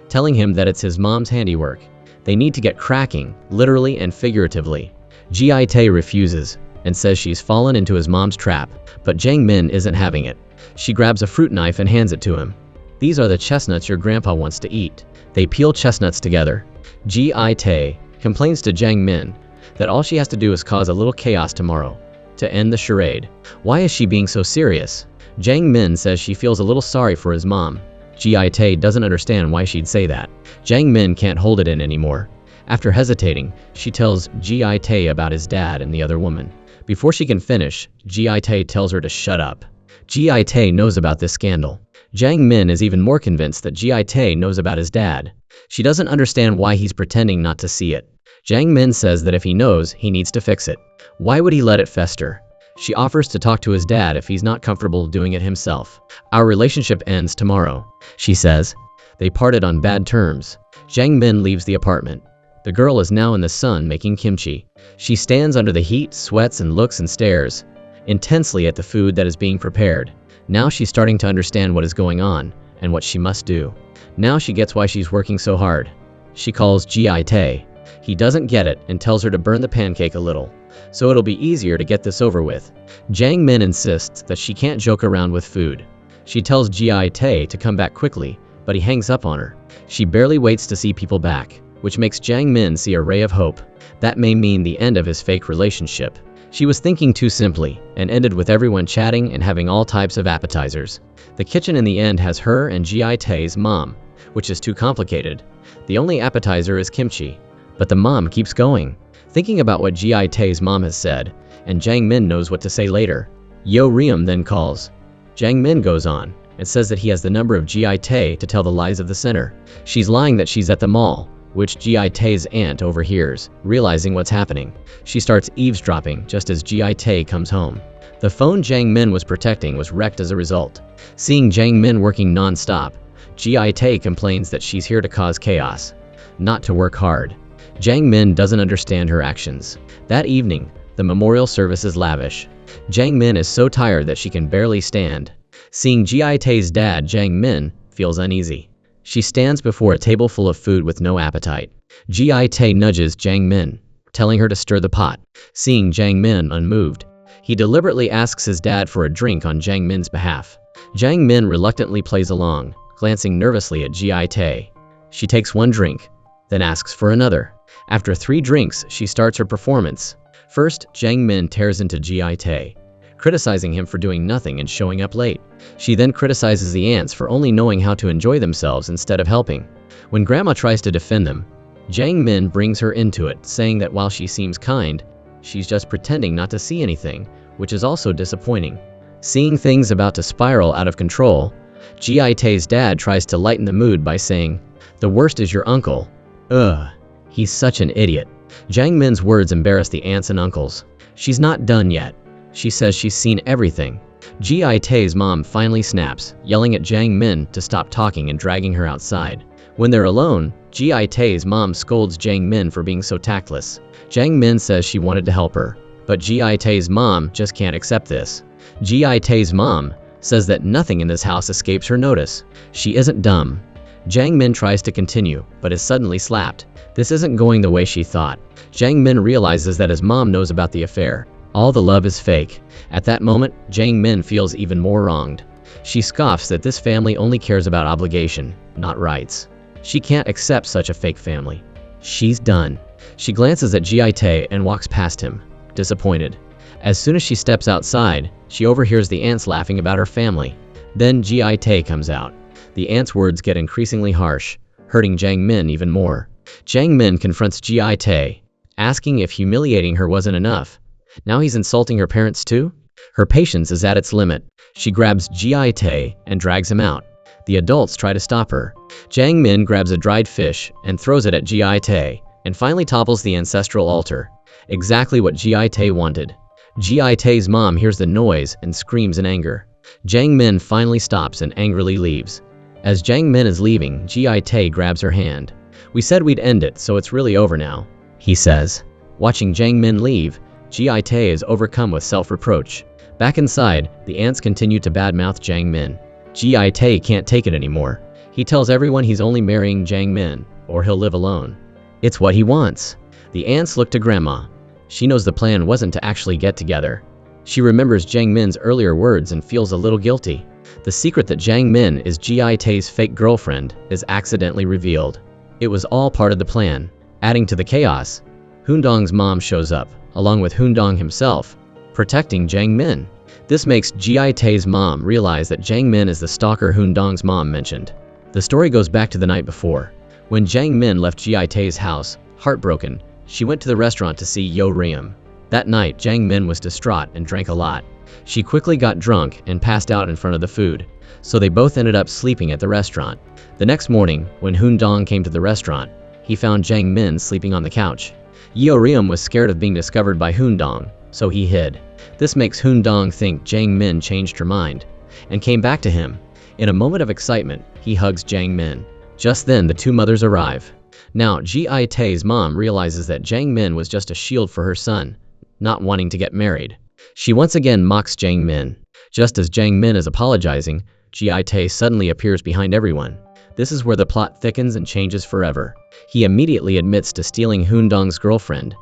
telling him that it's his mom's handiwork. They need to get cracking, literally and figuratively. Ji Tae refuses and says she's fallen into his mom's trap, but Jang Min isn't having it. She grabs a fruit knife and hands it to him. "These are the chestnuts your grandpa wants to eat." They peel chestnuts together. Ji Tae complains to Jang Min that all she has to do is cause a little chaos tomorrow to end the charade. Why is she being so serious? Jang Min says she feels a little sorry for his mom. Ji Tae doesn't understand why she'd say that. Jang Min can't hold it in anymore. After hesitating, she tells Ji Tae about his dad and the other woman. Before she can finish, Ji Tae tells her to shut up. Ji Tae knows about this scandal. Jang Min is even more convinced that Ji Tae knows about his dad. She doesn't understand why he's pretending not to see it. Jang Min says that if he knows, he needs to fix it. Why would he let it fester? She offers to talk to his dad if he's not comfortable doing it himself. "Our relationship ends tomorrow," she says. They parted on bad terms. Jang Min leaves the apartment. The girl is now in the sun making kimchi. She stands under the heat, sweats, and looks and stares intensely at the food that is being prepared. Now she's starting to understand what is going on and what she must do. Now she gets why she's working so hard. She calls Ji Tae. He doesn't get it and tells her to burn the pancake a little, so it'll be easier to get this over with. Jang Min insists that she can't joke around with food. She tells Ji Tae to come back quickly, but he hangs up on her. She barely waits to see people back, which makes Jang Min see a ray of hope. That may mean the end of his fake relationship. She was thinking too simply, and ended with everyone chatting and having all types of appetizers. The kitchen in the end has her and Ji Tae's mom, which is too complicated. The only appetizer is kimchi, but the mom keeps going, thinking about what Ji Tae's mom has said, and Jang Min knows what to say later. Yo Riem then calls. Jang Min goes on and says that he has the number of Ji Tae to tell the lies of the center. She's lying that she's at the mall, which Ji Tae's aunt overhears, realizing what's happening. She starts eavesdropping just as Ji Tae comes home. The phone Jang Min was protecting was wrecked as a result. Seeing Jang Min working non-stop, Ji Tae complains that she's here to cause chaos, not to work hard. Jang Min doesn't understand her actions. That evening, the memorial service is lavish. Jang Min is so tired that she can barely stand. Seeing Ji Tae's dad, Jang Min feels uneasy. She stands before a table full of food with no appetite. Ji Tae nudges Jang Min, telling her to stir the pot. Seeing Jang Min unmoved, he deliberately asks his dad for a drink on Jang Min's behalf. Jang Min reluctantly plays along, glancing nervously at Ji Tae. She takes one drink, then asks for another. After 3 drinks, she starts her performance. First, Jang Min tears into Ji Tae, criticizing him for doing nothing and showing up late. She then criticizes the aunts for only knowing how to enjoy themselves instead of helping. When Grandma tries to defend them, Jang Min brings her into it, saying that while she seems kind, she's just pretending not to see anything, which is also disappointing. Seeing things about to spiral out of control, Ji Tae's dad tries to lighten the mood by saying, "The worst is your uncle. Ugh, he's such an idiot." Jang Min's words embarrass the aunts and uncles. She's not done yet. She says she's seen everything. Ji Tae's mom finally snaps, yelling at Jang Min to stop talking and dragging her outside. When they're alone, Ji Tae's mom scolds Jang Min for being so tactless. Jang Min says she wanted to help her, but Ji Tae's mom just can't accept this. Ji Tae's mom says that nothing in this house escapes her notice. She isn't dumb. Jang Min tries to continue, but is suddenly slapped. This isn't going the way she thought. Jang Min realizes that his mom knows about the affair. All the love is fake. At that moment, Jang Min feels even more wronged. She scoffs that this family only cares about obligation, not rights. She can't accept such a fake family. She's done. She glances at Ji Tae and walks past him, disappointed. As soon as she steps outside, she overhears the aunts laughing about her family. Then Ji Tae comes out. The aunts' words get increasingly harsh, hurting Jang Min even more. Jang Min confronts Ji Tae, asking if humiliating her wasn't enough. Now he's insulting her parents too? Her patience is at its limit. She grabs Ji Tae and drags him out. The adults try to stop her. Jang Min grabs a dried fish and throws it at Ji Tae, and finally topples the ancestral altar. Exactly what Ji Tae wanted. Ji Tae's mom hears the noise and screams in anger. Jang Min finally stops and angrily leaves. As Jang Min is leaving, Ji Tae grabs her hand. "We said we'd end it, so it's really over now," he says. Watching Jang Min leave, Ji Tae is overcome with self-reproach. Back inside, the aunts continue to badmouth Jang Min. Ji Tae can't take it anymore. He tells everyone he's only marrying Jang Min, or he'll live alone. It's what he wants. The aunts look to Grandma. She knows the plan wasn't to actually get together. She remembers Jang Min's earlier words and feels a little guilty. The secret that Jang Min is Ji Tae's fake girlfriend is accidentally revealed. It was all part of the plan. Adding to the chaos, Hoondong's mom shows up, along with Hoondong himself, protecting Jang Min. This makes Ji Tae's mom realize that Jang Min is the stalker Hoondong's mom mentioned. The story goes back to the night before. When Jang Min left Ji Tae's house, heartbroken, she went to the restaurant to see Yo Riem. That night, Jang Min was distraught and drank a lot. She quickly got drunk and passed out in front of the food, so they both ended up sleeping at the restaurant. The next morning, when Hoondong came to the restaurant, he found Jang Min sleeping on the couch. Yo Riem was scared of being discovered by Hoondong, so he hid. This makes Hoondong think Jang Min changed her mind and came back to him. In a moment of excitement, he hugs Jang Min. Just then, the two mothers arrive. Now, Ji Tae's mom realizes that Jang Min was just a shield for her son, not wanting to get married. She once again mocks Jang Min. Just as Jang Min is apologizing, Ji Tae suddenly appears behind everyone. This is where the plot thickens and changes forever. He immediately admits to stealing Hoondong's girlfriend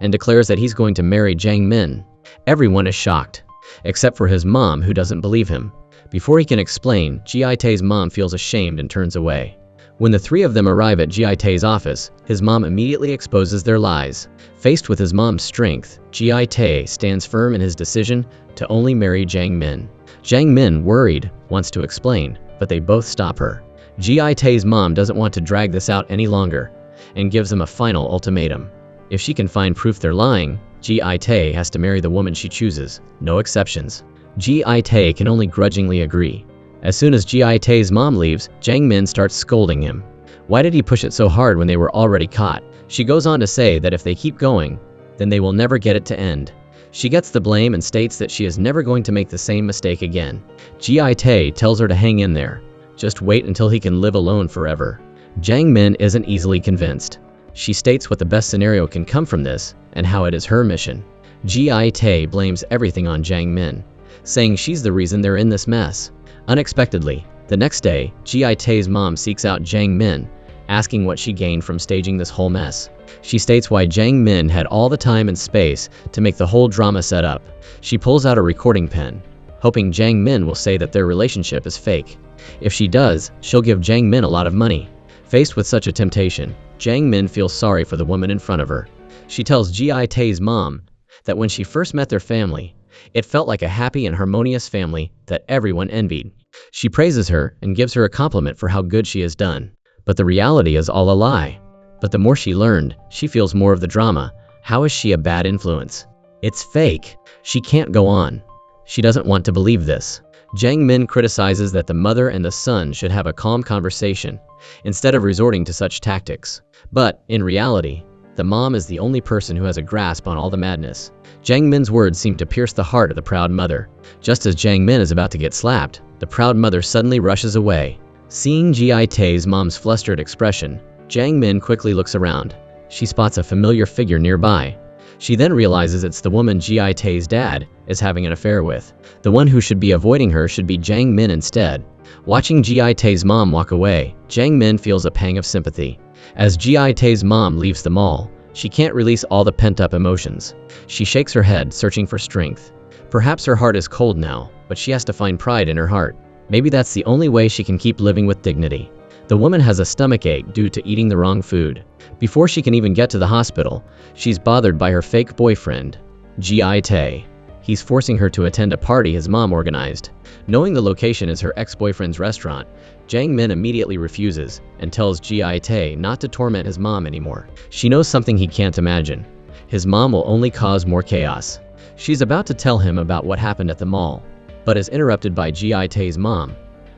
and declares that he's going to marry Jang Min. Everyone is shocked, except for his mom, who doesn't believe him. Before he can explain, Ji Tae's mom feels ashamed and turns away. When the three of them arrive at Ji Tae's office, his mom immediately exposes their lies. Faced with his mom's strength, Ji Tae stands firm in his decision to only marry Jang Min. Jang Min, worried, wants to explain, but they both stop her. Ji Tae's mom doesn't want to drag this out any longer and gives him a final ultimatum. If she can find proof they're lying, Ji Tae has to marry the woman she chooses, no exceptions. Ji Tae can only grudgingly agree. As soon as Ji Tae's mom leaves, Jang Min starts scolding him. Why did he push it so hard when they were already caught? She goes on to say that if they keep going, then they will never get it to end. She gets the blame and states that she is never going to make the same mistake again. Ji Tae tells her to hang in there. Just wait until he can live alone forever. Jang Min isn't easily convinced. She states what the best scenario can come from this and how it is her mission. Ji Tae blames everything on Jang Min, saying she's the reason they're in this mess. Unexpectedly, the next day, Ji Tae's mom seeks out Jang Min, asking what she gained from staging this whole mess. She states why Jang Min had all the time and space to make the whole drama set up. She pulls out a recording pen, hoping Jang Min will say that their relationship is fake. If she does, she'll give Jang Min a lot of money. Faced with such a temptation, Jang Min feels sorry for the woman in front of her. She tells Ji Tae's mom that when she first met their family, it felt like a happy and harmonious family that everyone envied. She praises her and gives her a compliment for how good she has done. But the reality is all a lie. But the more she learned, she feels more of the drama. How is she a bad influence? It's fake. She can't go on. She doesn't want to believe this. Jiang Min criticizes that the mother and the son should have a calm conversation instead of resorting to such tactics. But, in reality, the mom is the only person who has a grasp on all the madness. Jiang Min's words seem to pierce the heart of the proud mother. Just as Jiang Min is about to get slapped, the proud mother suddenly rushes away. Seeing Ji Tae's mom's flustered expression, Jiang Min quickly looks around. She spots a familiar figure nearby. She then realizes it's the woman Ji Tae's dad is having an affair with. The one who should be avoiding her should be Jiang Min instead. Watching Ji Tae's mom walk away, Jiang Min feels a pang of sympathy. As Ji Tae's mom leaves the mall, she can't release all the pent-up emotions. She shakes her head, searching for strength. Perhaps her heart is cold now, but she has to find pride in her heart. Maybe that's the only way she can keep living with dignity. The woman has a stomachache due to eating the wrong food. Before she can even get to the hospital, she's bothered by her fake boyfriend, Ji Tae. He's forcing her to attend a party his mom organized. Knowing the location is her ex-boyfriend's restaurant, Jiang Min immediately refuses and tells Ji Tae not to torment his mom anymore. She knows something he can't imagine. His mom will only cause more chaos. She's about to tell him about what happened at the mall, but is interrupted by Ji Tae's mom,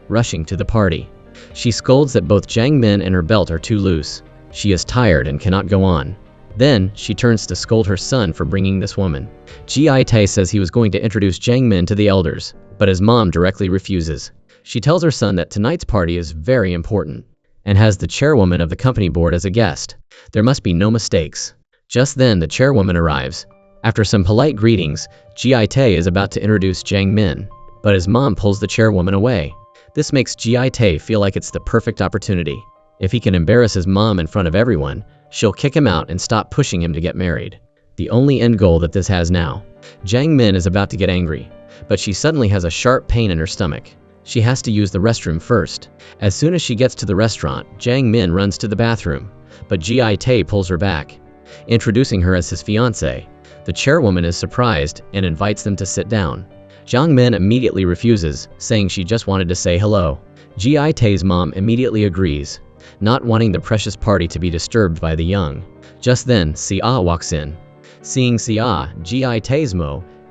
rushing to the party. She scolds that both Jiang Min and her belt are too loose. She is tired and cannot go on. Then, she turns to scold her son for bringing this woman. Ji Tae says he was going to introduce Jiang Min to the elders, but his mom directly refuses. She tells her son that tonight's party is very important, and has the chairwoman of the company board as a guest. There must be no mistakes. Just then, the chairwoman arrives. After some polite greetings, Ji Tae is about to introduce Jiang Min, but his mom pulls the chairwoman away. This makes Ji Tae feel like it's the perfect opportunity. If he can embarrass his mom in front of everyone, she'll kick him out and stop pushing him to get married. The only end goal that this has now. Jiang Min is about to get angry, but she suddenly has a sharp pain in her stomach. She has to use the restroom first. As soon as she gets to the restaurant, Jiang Min runs to the bathroom, but Ji Tae pulls her back, introducing her as his fiancée. The chairwoman is surprised and invites them to sit down. Jiang Min immediately refuses, saying she just wanted to say hello. Ji Tae's mom immediately agrees, not wanting the precious party to be disturbed by the young. Just then, Sia walks in. Seeing Sia, Ji Tae's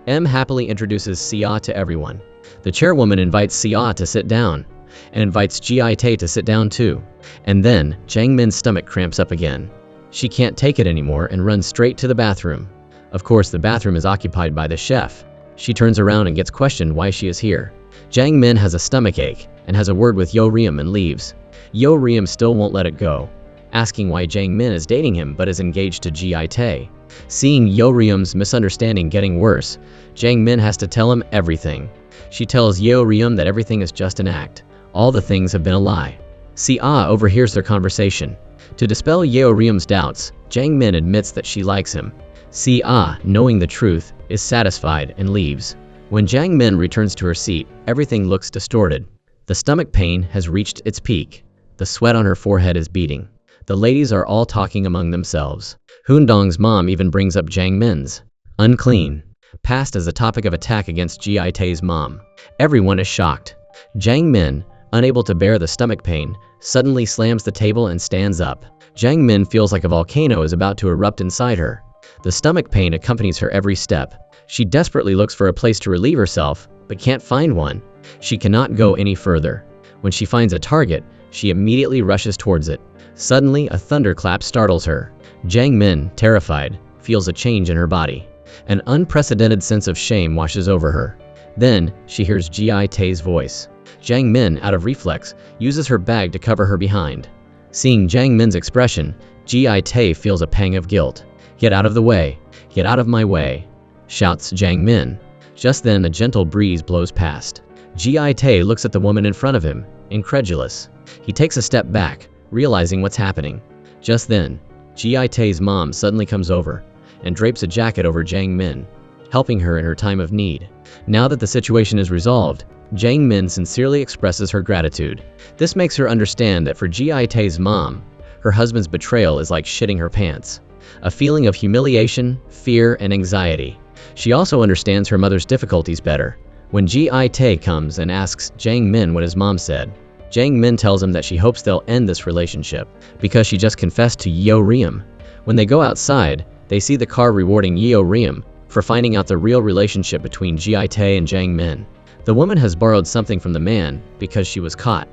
M happily introduces Sia to everyone. The chairwoman invites Sia to sit down, and invites Ji Tae to sit down too. And then, Jiang Min's stomach cramps up again. She can't take it anymore and runs straight to the bathroom. Of course, the bathroom is occupied by the chef. She turns around and gets questioned why she is here. Jiang Min has a stomachache and has a word with Yo Riem and leaves. Yo Riem still won't let it go, asking why Jiang Min is dating him but is engaged to Ji Tae. Seeing Yo Riem's misunderstanding getting worse, Jiang Min has to tell him everything. She tells Yo Riem that everything is just an act. All the things have been a lie. Sia overhears their conversation. To dispel Yo Riem's doubts, Jiang Min admits that she likes him. Sia, knowing the truth, is satisfied and leaves. When Jiang Min returns to her seat, everything looks distorted. The stomach pain has reached its peak. The sweat on her forehead is beating. The ladies are all talking among themselves. Hoondong's mom even brings up Jiang Min's unclean past as a topic of attack against Ji Tae's mom. Everyone is shocked. Jiang Min, unable to bear the stomach pain, suddenly slams the table and stands up. Jiang Min feels like a volcano is about to erupt inside her. The stomach pain accompanies her every step. She desperately looks for a place to relieve herself, but can't find one. She cannot go any further. When she finds a target, she immediately rushes towards it. Suddenly, a thunderclap startles her. Jiang Min, terrified, feels a change in her body. An unprecedented sense of shame washes over her. Then, she hears Ji Tae's voice. Jiang Min, out of reflex, uses her bag to cover her behind. Seeing Jiang Min's expression, Ji Tae feels a pang of guilt. "Get out of the way! Get out of my way!" shouts Jiang Min. Just then, a gentle breeze blows past. Ji Tae looks at the woman in front of him, incredulous. He takes a step back, realizing what's happening. Just then, Ji Tae's mom suddenly comes over and drapes a jacket over Jiang Min, helping her in her time of need. Now that the situation is resolved, Jiang Min sincerely expresses her gratitude. This makes her understand that for Ji Tae's mom, her husband's betrayal is like shitting her pants. A feeling of humiliation, fear, and anxiety. She also understands her mother's difficulties better. When Ji Tae comes and asks Jiang Min what his mom said, Jiang Min tells him that she hopes they'll end this relationship, because she just confessed to Yo Riem. When they go outside, they see the car rewarding Yo Riem for finding out the real relationship between Ji Tae and Jiang Min. The woman has borrowed something from the man because she was caught,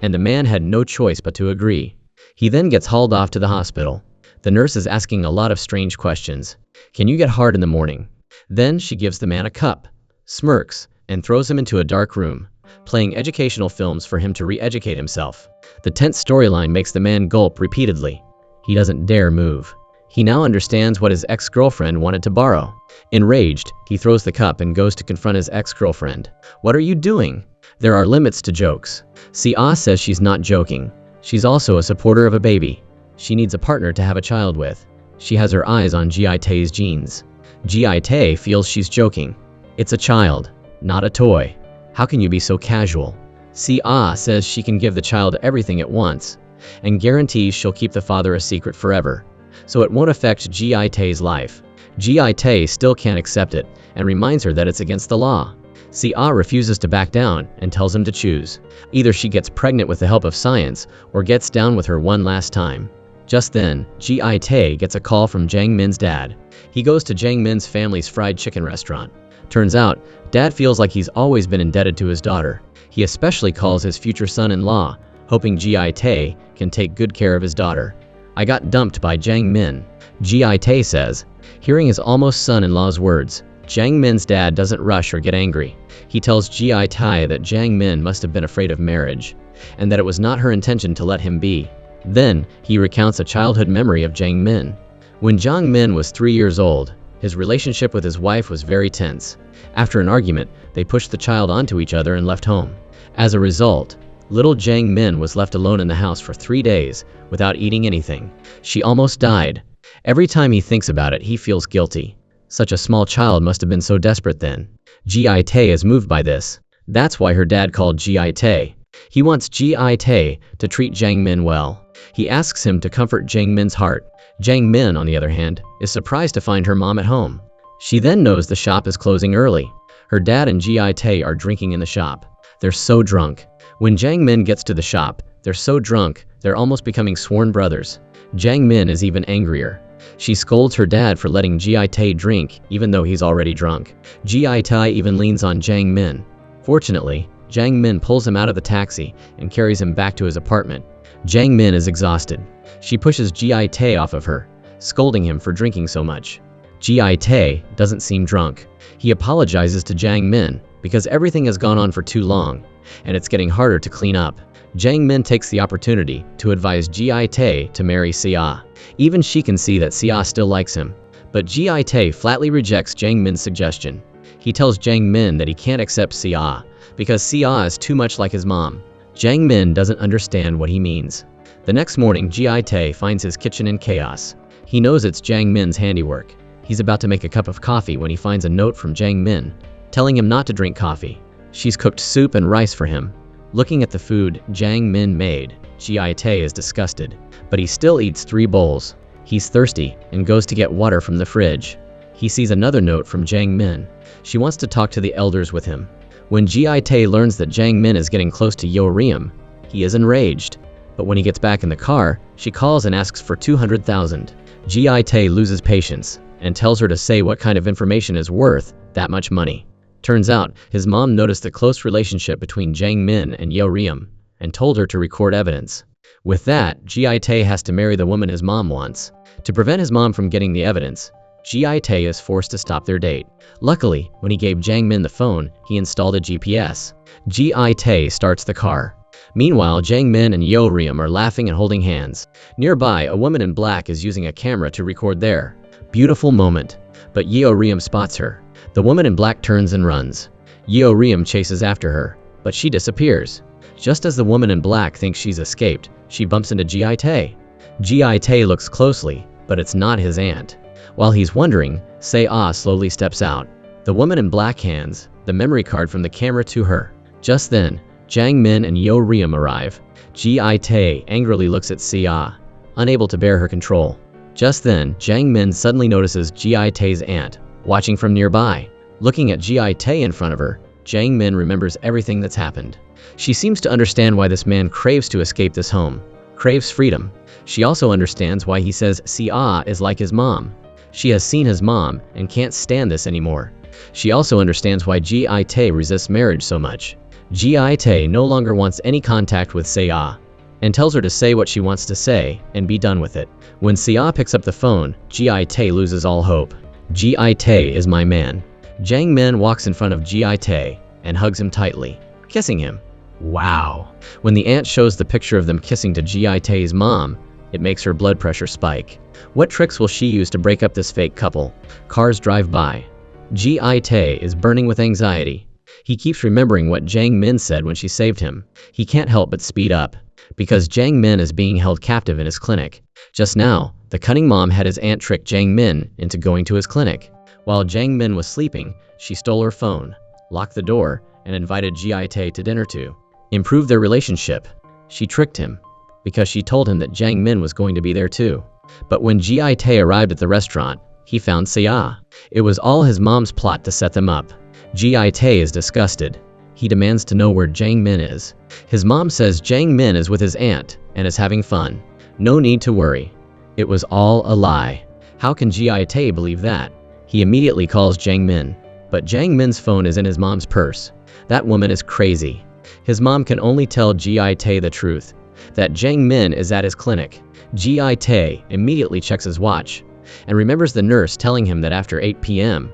and the man had no choice but to agree. He then gets hauled off to the hospital. The nurse is asking a lot of strange questions. Can you get hard in the morning? Then she gives the man a cup, smirks, and throws him into a dark room, playing educational films for him to re-educate himself. The tense storyline makes the man gulp repeatedly. He doesn't dare move. He now understands what his ex-girlfriend wanted to borrow. Enraged, he throws the cup and goes to confront his ex-girlfriend. What are you doing? There are limits to jokes. Sia says she's not joking. She's also a supporter of a baby. She needs a partner to have a child with. She has her eyes on Ji-tae's genes. Ji-tae feels she's joking. It's a child, not a toy. How can you be so casual? Sia says she can give the child everything at once, and guarantees she'll keep the father a secret forever, so it won't affect Ji-tae's life. Ji-tae still can't accept it, and reminds her that it's against the law. Sia refuses to back down and tells him to choose. Either she gets pregnant with the help of science, or gets down with her one last time. Just then, Ji-tae gets a call from Jang Min's dad. He goes to Jang Min's family's fried chicken restaurant. Turns out, Dad feels like he's always been indebted to his daughter. He especially calls his future son-in-law, hoping Ji-tae can take good care of his daughter. I got dumped by Jang Min, Ji-tae says. Hearing his almost son-in-law's words, Jang Min's dad doesn't rush or get angry. He tells Ji-tae that Jang Min must have been afraid of marriage, and that it was not her intention to let him be. Then, he recounts a childhood memory of Jang Min. When Jang Min was 3 years old, his relationship with his wife was very tense. After an argument, they pushed the child onto each other and left home. As a result, little Jang Min was left alone in the house for 3 days, without eating anything. She almost died. Every time he thinks about it, he feels guilty. Such a small child must have been so desperate then. Ji-tae is moved by this. That's why her dad called Ji-tae. He wants Ji-tae to treat Jang Min well. He asks him to comfort Jang Min's heart. Jang Min, on the other hand, is surprised to find her mom at home. She then knows the shop is closing early. Her dad and Ji-tae are drinking in the shop. They're so drunk. When Jang Min gets to the shop, they're so drunk, they're almost becoming sworn brothers. Jang Min is even angrier. She scolds her dad for letting Ji-tae drink, even though he's already drunk. Ji-tae even leans on Jang Min. Fortunately, Jang Min pulls him out of the taxi and carries him back to his apartment. Jang Min is exhausted. She pushes Ji-tae off of her, scolding him for drinking so much. Ji-tae doesn't seem drunk. He apologizes to Jang Min because everything has gone on for too long, and it's getting harder to clean up. Jang Min takes the opportunity to advise Ji-tae to marry Sia. Even she can see that Sia still likes him, but Ji-tae flatly rejects Jang Min's suggestion. He tells Jang Min that he can't accept Sia because Sia is too much like his mom. Jang Min doesn't understand what he means. The next morning, Ji-tae finds his kitchen in chaos. He knows it's Jang Min's handiwork. He's about to make a cup of coffee when he finds a note from Jang Min, telling him not to drink coffee. She's cooked soup and rice for him. Looking at the food Jang Min made, Ji-tae is disgusted, but he still eats 3 bowls. He's thirsty and goes to get water from the fridge. He sees another note from Jang Min. She wants to talk to the elders with him. When Ji-tae learns that Jang Min is getting close to Yeoreum, he is enraged. But when he gets back in the car, she calls and asks for 200,000. Ji-tae loses patience and tells her to say what kind of information is worth that much money. Turns out, his mom noticed the close relationship between Jang Min and Yeoreum and told her to record evidence. With that, Ji-tae has to marry the woman his mom wants. To prevent his mom from getting the evidence, Ji-tae is forced to stop their date. Luckily, when he gave Jang Min the phone, he installed a GPS. Ji-tae starts the car. Meanwhile, Jang Min and Yeoreum are laughing and holding hands. Nearby, a woman in black is using a camera to record their beautiful moment, but Yeoreum spots her. The woman in black turns and runs. Yeoreum chases after her, but she disappears. Just as the woman in black thinks she's escaped, she bumps into Ji-tae. Ji-tae looks closely, but it's not his aunt. While he's wondering, Se-ah slowly steps out. The woman in black hands the memory card from the camera to her. Just then, Jang Min and Yeoreum arrive. Ji-tae angrily looks at Se-ah, unable to bear her control. Just then, Jang Min suddenly notices Ji-tae's aunt, watching from nearby. Looking at Ji-tae in front of her, Jang Min remembers everything that's happened. She seems to understand why this man craves to escape this home, craves freedom. She also understands why he says Se-ah is like his mom. She has seen his mom and can't stand this anymore. She also understands why Ji-tae resists marriage so much. Ji-tae no longer wants any contact with Se-ah and tells her to say what she wants to say and be done with it. When Se-ah picks up the phone, Ji-tae loses all hope. Ji-tae is my man. Jang Min walks in front of Ji-tae and hugs him tightly, kissing him. Wow. When the aunt shows the picture of them kissing to Ji-tae's mom, it makes her blood pressure spike. What tricks will she use to break up this fake couple? Cars drive by. Ji-tae is burning with anxiety. He keeps remembering what Jang Min said when she saved him. He can't help but speed up, because Jang Min is being held captive in his clinic. Just now, the cunning mom had his aunt trick Jang Min into going to his clinic. While Jang Min was sleeping, she stole her phone, locked the door, and invited Ji-tae to dinner to improve their relationship. She tricked him, because she told him that Jang Min was going to be there too. But when Ji-tae arrived at the restaurant, he found Se-ah. It was all his mom's plot to set them up. Ji-tae is disgusted. He demands to know where Jang Min is. His mom says Jang Min is with his aunt and is having fun. No need to worry. It was all a lie. How can Ji-tae believe that? He immediately calls Jang Min, but Jang Min's phone is in his mom's purse. That woman is crazy. His mom can only tell Ji-tae the truth, that Jang Min is at his clinic. Ji-tae immediately checks his watch and remembers the nurse telling him that after 8 p.m.,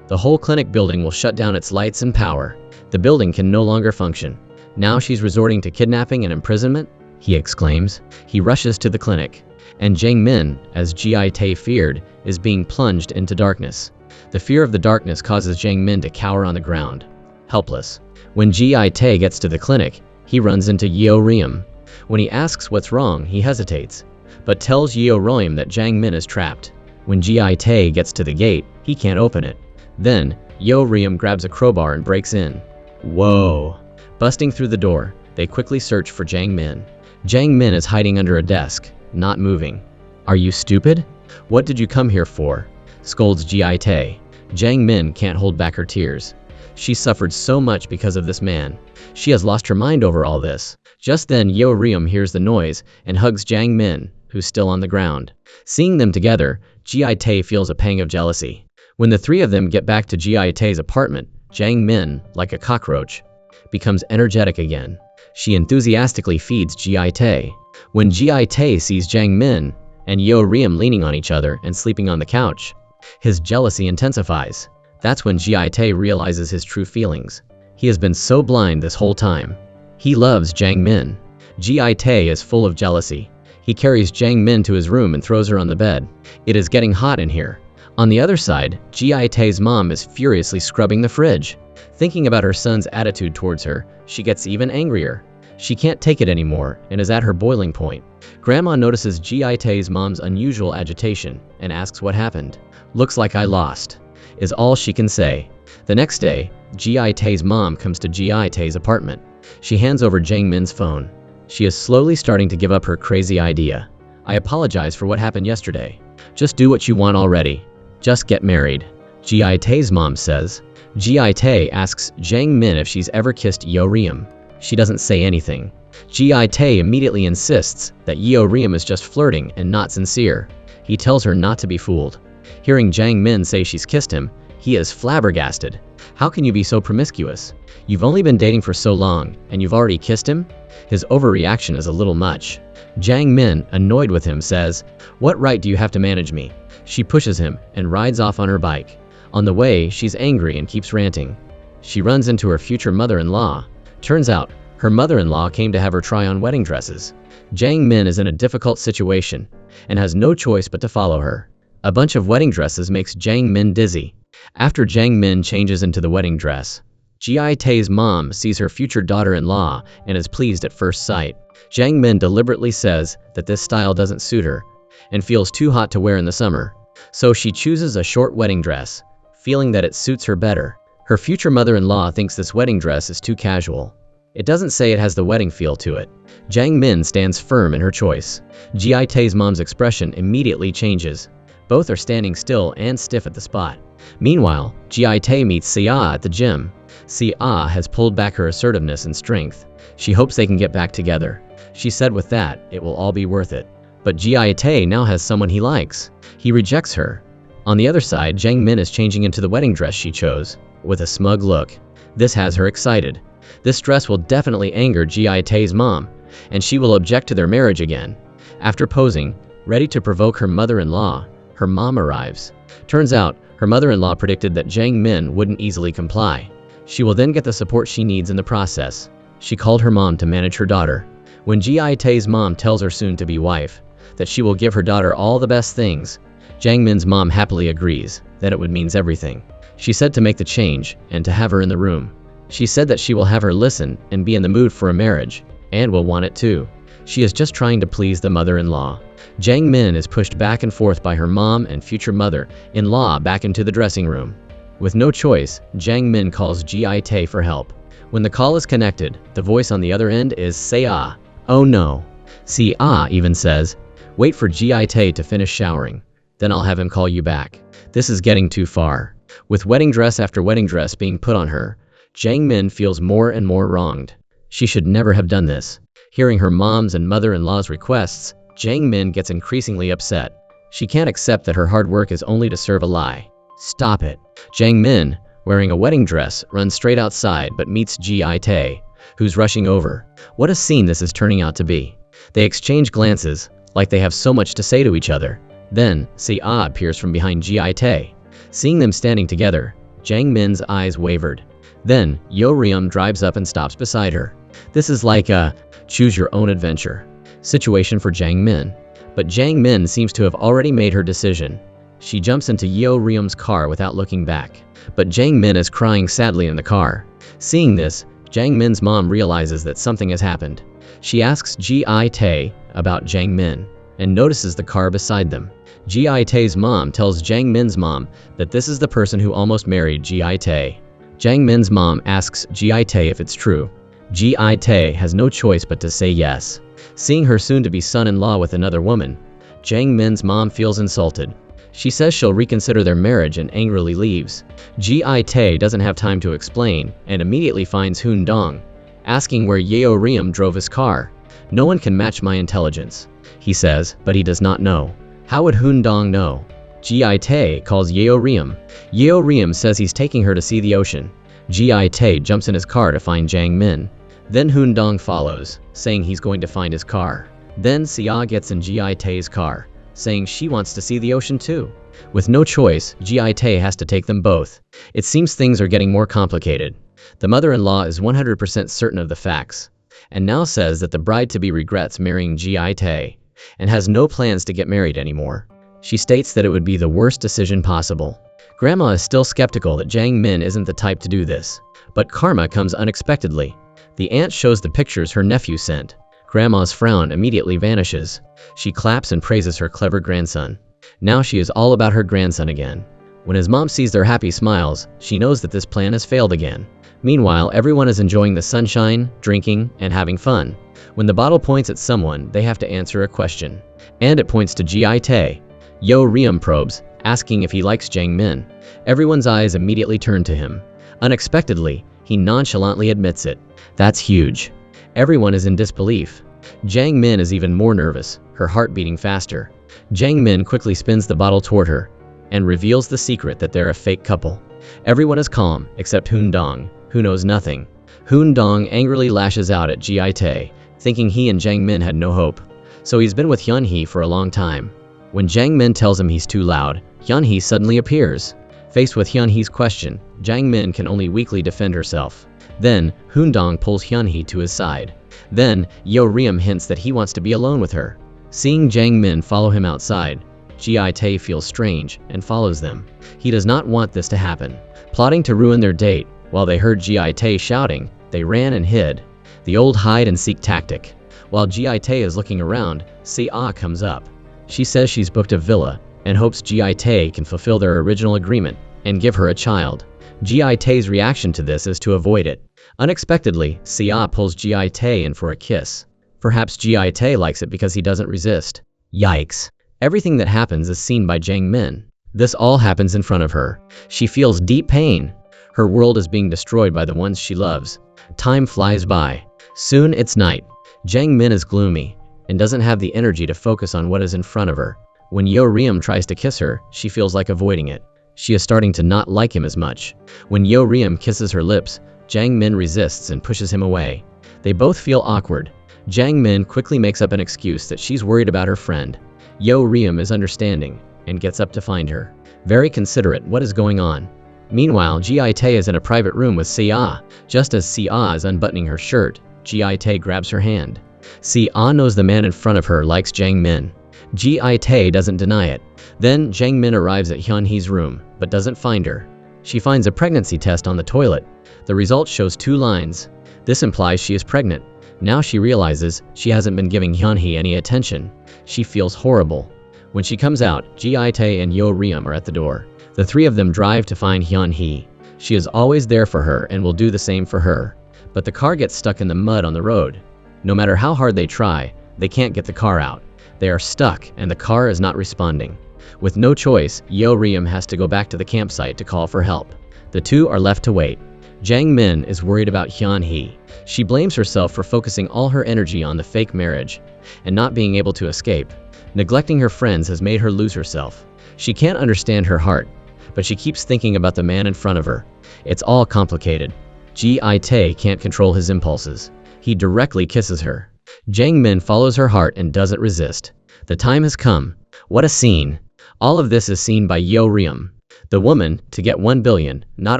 the whole clinic building will shut down its lights and power. The building can no longer function. Now she's resorting to kidnapping and imprisonment? He exclaims. He rushes to the clinic, and Jang Min, as Ji-tae feared, is being plunged into darkness. The fear of the darkness causes Jang Min to cower on the ground, helpless. When Ji-tae gets to the clinic, he runs into Yeo Ryeom. When he asks what's wrong, he hesitates, but tells Yeo Ryeom that Jang Min is trapped. When Ji-tae gets to the gate, he can't open it. Then, Yeo Ryeom grabs a crowbar and breaks in. Whoa! Busting through the door, they quickly search for Jang Min. Jang Min is hiding under a desk, not moving. Are you stupid? What did you come here for? Scolds Ji-tae. Jang Min can't hold back her tears. She suffered so much because of this man. She has lost her mind over all this. Just then, Yeo Ryeom hears the noise and hugs Jang Min, who's still on the ground. Seeing them together, Ji-tae feels a pang of jealousy. When the three of them get back to Ji-tae's apartment, Jang Min, like a cockroach, becomes energetic again. She enthusiastically feeds Ji-tae. When Ji-tae sees Jang Min and Yeo Ryeom leaning on each other and sleeping on the couch, his jealousy intensifies. That's when Ji-tae realizes his true feelings. He has been so blind this whole time. He loves Jang Min. Ji-tae is full of jealousy. He carries Jang Min to his room and throws her on the bed. It is getting hot in here. On the other side, Ji-tae's mom is furiously scrubbing the fridge. Thinking about her son's attitude towards her, she gets even angrier. She can't take it anymore and is at her boiling point. Grandma notices Ji-tae's mom's unusual agitation and asks what happened. Looks like I lost, is all she can say. The next day, Ji-tae's mom comes to Ji-tae's apartment. She hands over Jang Min's phone. She is slowly starting to give up her crazy idea. I apologize for what happened yesterday. Just do what you want already. Just get married, Ji-tae's mom says. Ji-tae asks Jang Min if she's ever kissed Yeo Ryeom. She doesn't say anything. Ji-tae immediately insists that Yeo Ryeom is just flirting and not sincere. He tells her not to be fooled. Hearing Jang Min say she's kissed him, he is flabbergasted. How can you be so promiscuous? You've only been dating for so long, and you've already kissed him? His overreaction is a little much. Jang Min, annoyed with him, says, "What right do you have to manage me?" She pushes him and rides off on her bike. On the way, she's angry and keeps ranting. She runs into her future mother-in-law. Turns out, her mother-in-law came to have her try on wedding dresses. Jang Min is in a difficult situation and has no choice but to follow her. A bunch of wedding dresses makes Jang Min dizzy. After Jang Min changes into the wedding dress, Ji-tae's mom sees her future daughter-in-law and is pleased at first sight. Jang Min deliberately says that this style doesn't suit her and feels too hot to wear in the summer. So she chooses a short wedding dress, feeling that it suits her better. Her future mother-in-law thinks this wedding dress is too casual. It doesn't say it has the wedding feel to it. Jang Min stands firm in her choice. Ji-tae's mom's expression immediately changes. Both are standing still and stiff at the spot. Meanwhile, Ji-tae meets Se-ah at the gym. Se-ah has pulled back her assertiveness and strength. She hopes they can get back together. She said with that, it will all be worth it. But Ji-tae now has someone he likes. He rejects her. On the other side, Jiang Min is changing into the wedding dress she chose, with a smug look. This has her excited. This dress will definitely anger Ji Tae's mom, and she will object to their marriage again. After posing, ready to provoke her mother-in-law, her mom arrives. Turns out, her mother-in-law predicted that Jiang Min wouldn't easily comply. She will then get the support she needs in the process. She called her mom to manage her daughter. When Ji Tae's mom tells her soon-to-be wife that she will give her daughter all the best things, Jiang Min's mom happily agrees that it would means everything. She said to make the change and to have her in the room. She said that she will have her listen and be in the mood for a marriage, and will want it too. She is just trying to please the mother-in-law. Jiang Min is pushed back and forth by her mom and future mother-in-law back into the dressing room. With no choice, Jiang Min calls Ji Tae for help. When the call is connected, the voice on the other end is "Say ah." Oh no. See ah even says, "Wait for Ji Tae to finish showering. Then I'll have him call you back." This is getting too far. With wedding dress after wedding dress being put on her, Jiang Min feels more and more wronged. She should never have done this. Hearing her mom's and mother-in-law's requests, Jiang Min gets increasingly upset. She can't accept that her hard work is only to serve a lie. Stop it. Jiang Min, wearing a wedding dress, runs straight outside but meets Ji Tae, who's rushing over. What a scene this is turning out to be. They exchange glances, like they have so much to say to each other. Then, Ah appears from behind Ji Tae. Seeing them standing together, Jiang Min's eyes wavered. Then, Yeoreum drives up and stops beside her. This is like a choose-your-own-adventure situation for Jiang Min. But Jiang Min seems to have already made her decision. She jumps into Yeoreum's car without looking back. But Jiang Min is crying sadly in the car. Seeing this, Jiang Min's mom realizes that something has happened. She asks Ji Tae about Jiang Min, and notices the car beside them. Ji Tae's mom tells Jiang Min's mom that this is the person who almost married Ji Tae. Jiang Min's mom asks Ji Tae if it's true. Ji Tae has no choice but to say yes. Seeing her soon-to-be son-in-law with another woman, Jiang Min's mom feels insulted. She says she'll reconsider their marriage and angrily leaves. Ji Tae doesn't have time to explain and immediately finds Hoon Dong, asking where Yeoreum drove his car. "No one can match my intelligence," he says, but he does not know. How would Hoon Dong know? Ji Tae calls Yeoreum. Yeoreum says he's taking her to see the ocean. Ji Tae jumps in his car to find Jiang Min. Then Hoon Dong follows, saying he's going to find his car. Then Sia gets in Ji Tae's car, saying she wants to see the ocean too. With no choice, Ji Tae has to take them both. It seems things are getting more complicated. The mother-in-law is 100% certain of the facts, and now says that the bride-to-be regrets marrying Ji Tae, and has no plans to get married anymore. She states that it would be the worst decision possible. Grandma is still skeptical that Jiang Min isn't the type to do this, but karma comes unexpectedly. The aunt shows the pictures her nephew sent. Grandma's frown immediately vanishes. She claps and praises her clever grandson. Now she is all about her grandson again. When his mom sees their happy smiles, she knows that this plan has failed again. Meanwhile, everyone is enjoying the sunshine, drinking, and having fun. When the bottle points at someone, they have to answer a question. And it points to Ji Tae. Yeoreum probes, asking if he likes Jiang Min. Everyone's eyes immediately turn to him. Unexpectedly, he nonchalantly admits it. That's huge. Everyone is in disbelief. Jiang Min is even more nervous, her heart beating faster. Jiang Min quickly spins the bottle toward her, and reveals the secret that they're a fake couple. Everyone is calm, except Hoon Dong, who knows nothing. Hoon Dong angrily lashes out at Ji Tae, thinking he and Jiang Min had no hope. So he's been with Hyun Hee for a long time. When Jiang Min tells him he's too loud, Hyun Hee suddenly appears. Faced with Hyun Hee's question, Jiang Min can only weakly defend herself. Then, Hoon Dong pulls Hyun Hee to his side. Then, Yeoreum hints that he wants to be alone with her. Seeing Jiang Min follow him outside, Ji Tae feels strange and follows them. He does not want this to happen. Plotting to ruin their date, while they heard Ji Tae shouting, they ran and hid. The old hide-and-seek tactic. While Ji Tae is looking around, Sia comes up. She says she's booked a villa, and hopes Ji Tae can fulfill their original agreement, and give her a child. Ji Tae's reaction to this is to avoid it. Unexpectedly, Sia pulls Ji Tae in for a kiss. Perhaps Ji Tae likes it because he doesn't resist. Yikes. Everything that happens is seen by Jiang Min. This all happens in front of her. She feels deep pain. Her world is being destroyed by the ones she loves. Time flies by. Soon it's night. Jiang Min is gloomy, and doesn't have the energy to focus on what is in front of her. When Yo Riem tries to kiss her, she feels like avoiding it. She is starting to not like him as much. When Yo Riem kisses her lips, Jang Min resists and pushes him away. They both feel awkward. Jang Min quickly makes up an excuse that she's worried about her friend. Yo Riem is understanding and gets up to find her. Very considerate. What is going on? Meanwhile, Ji Tae is in a private room with Sia. Just as Sia is unbuttoning her shirt, Ji Tae grabs her hand. Sia knows the man in front of her likes Jang Min. Ji Tae doesn't deny it. Then Jang Min arrives at Hyun Hee's room, but doesn't find her. She finds a pregnancy test on the toilet. The result shows 2 lines. This implies she is pregnant. Now she realizes she hasn't been giving Hyun Hee any attention. She feels horrible. When she comes out, Ji Tae and Yo Riem are at the door. The 3 of them drive to find Hyun Hee. She is always there for her and will do the same for her. But the car gets stuck in the mud on the road. No matter how hard they try, they can't get the car out. They are stuck and the car is not responding. With no choice, Yo Riem has to go back to the campsite to call for help. The 2 are left to wait. Jang Min is worried about Hyun Hee. She blames herself for focusing all her energy on the fake marriage and not being able to escape. Neglecting her friends has made her lose herself. She can't understand her heart, but she keeps thinking about the man in front of her. It's all complicated. Ji Tae can't control his impulses. He directly kisses her. Jang Min follows her heart and doesn't resist. The time has come. What a scene. All of this is seen by Yo Riem. The woman, to get 1 billion, not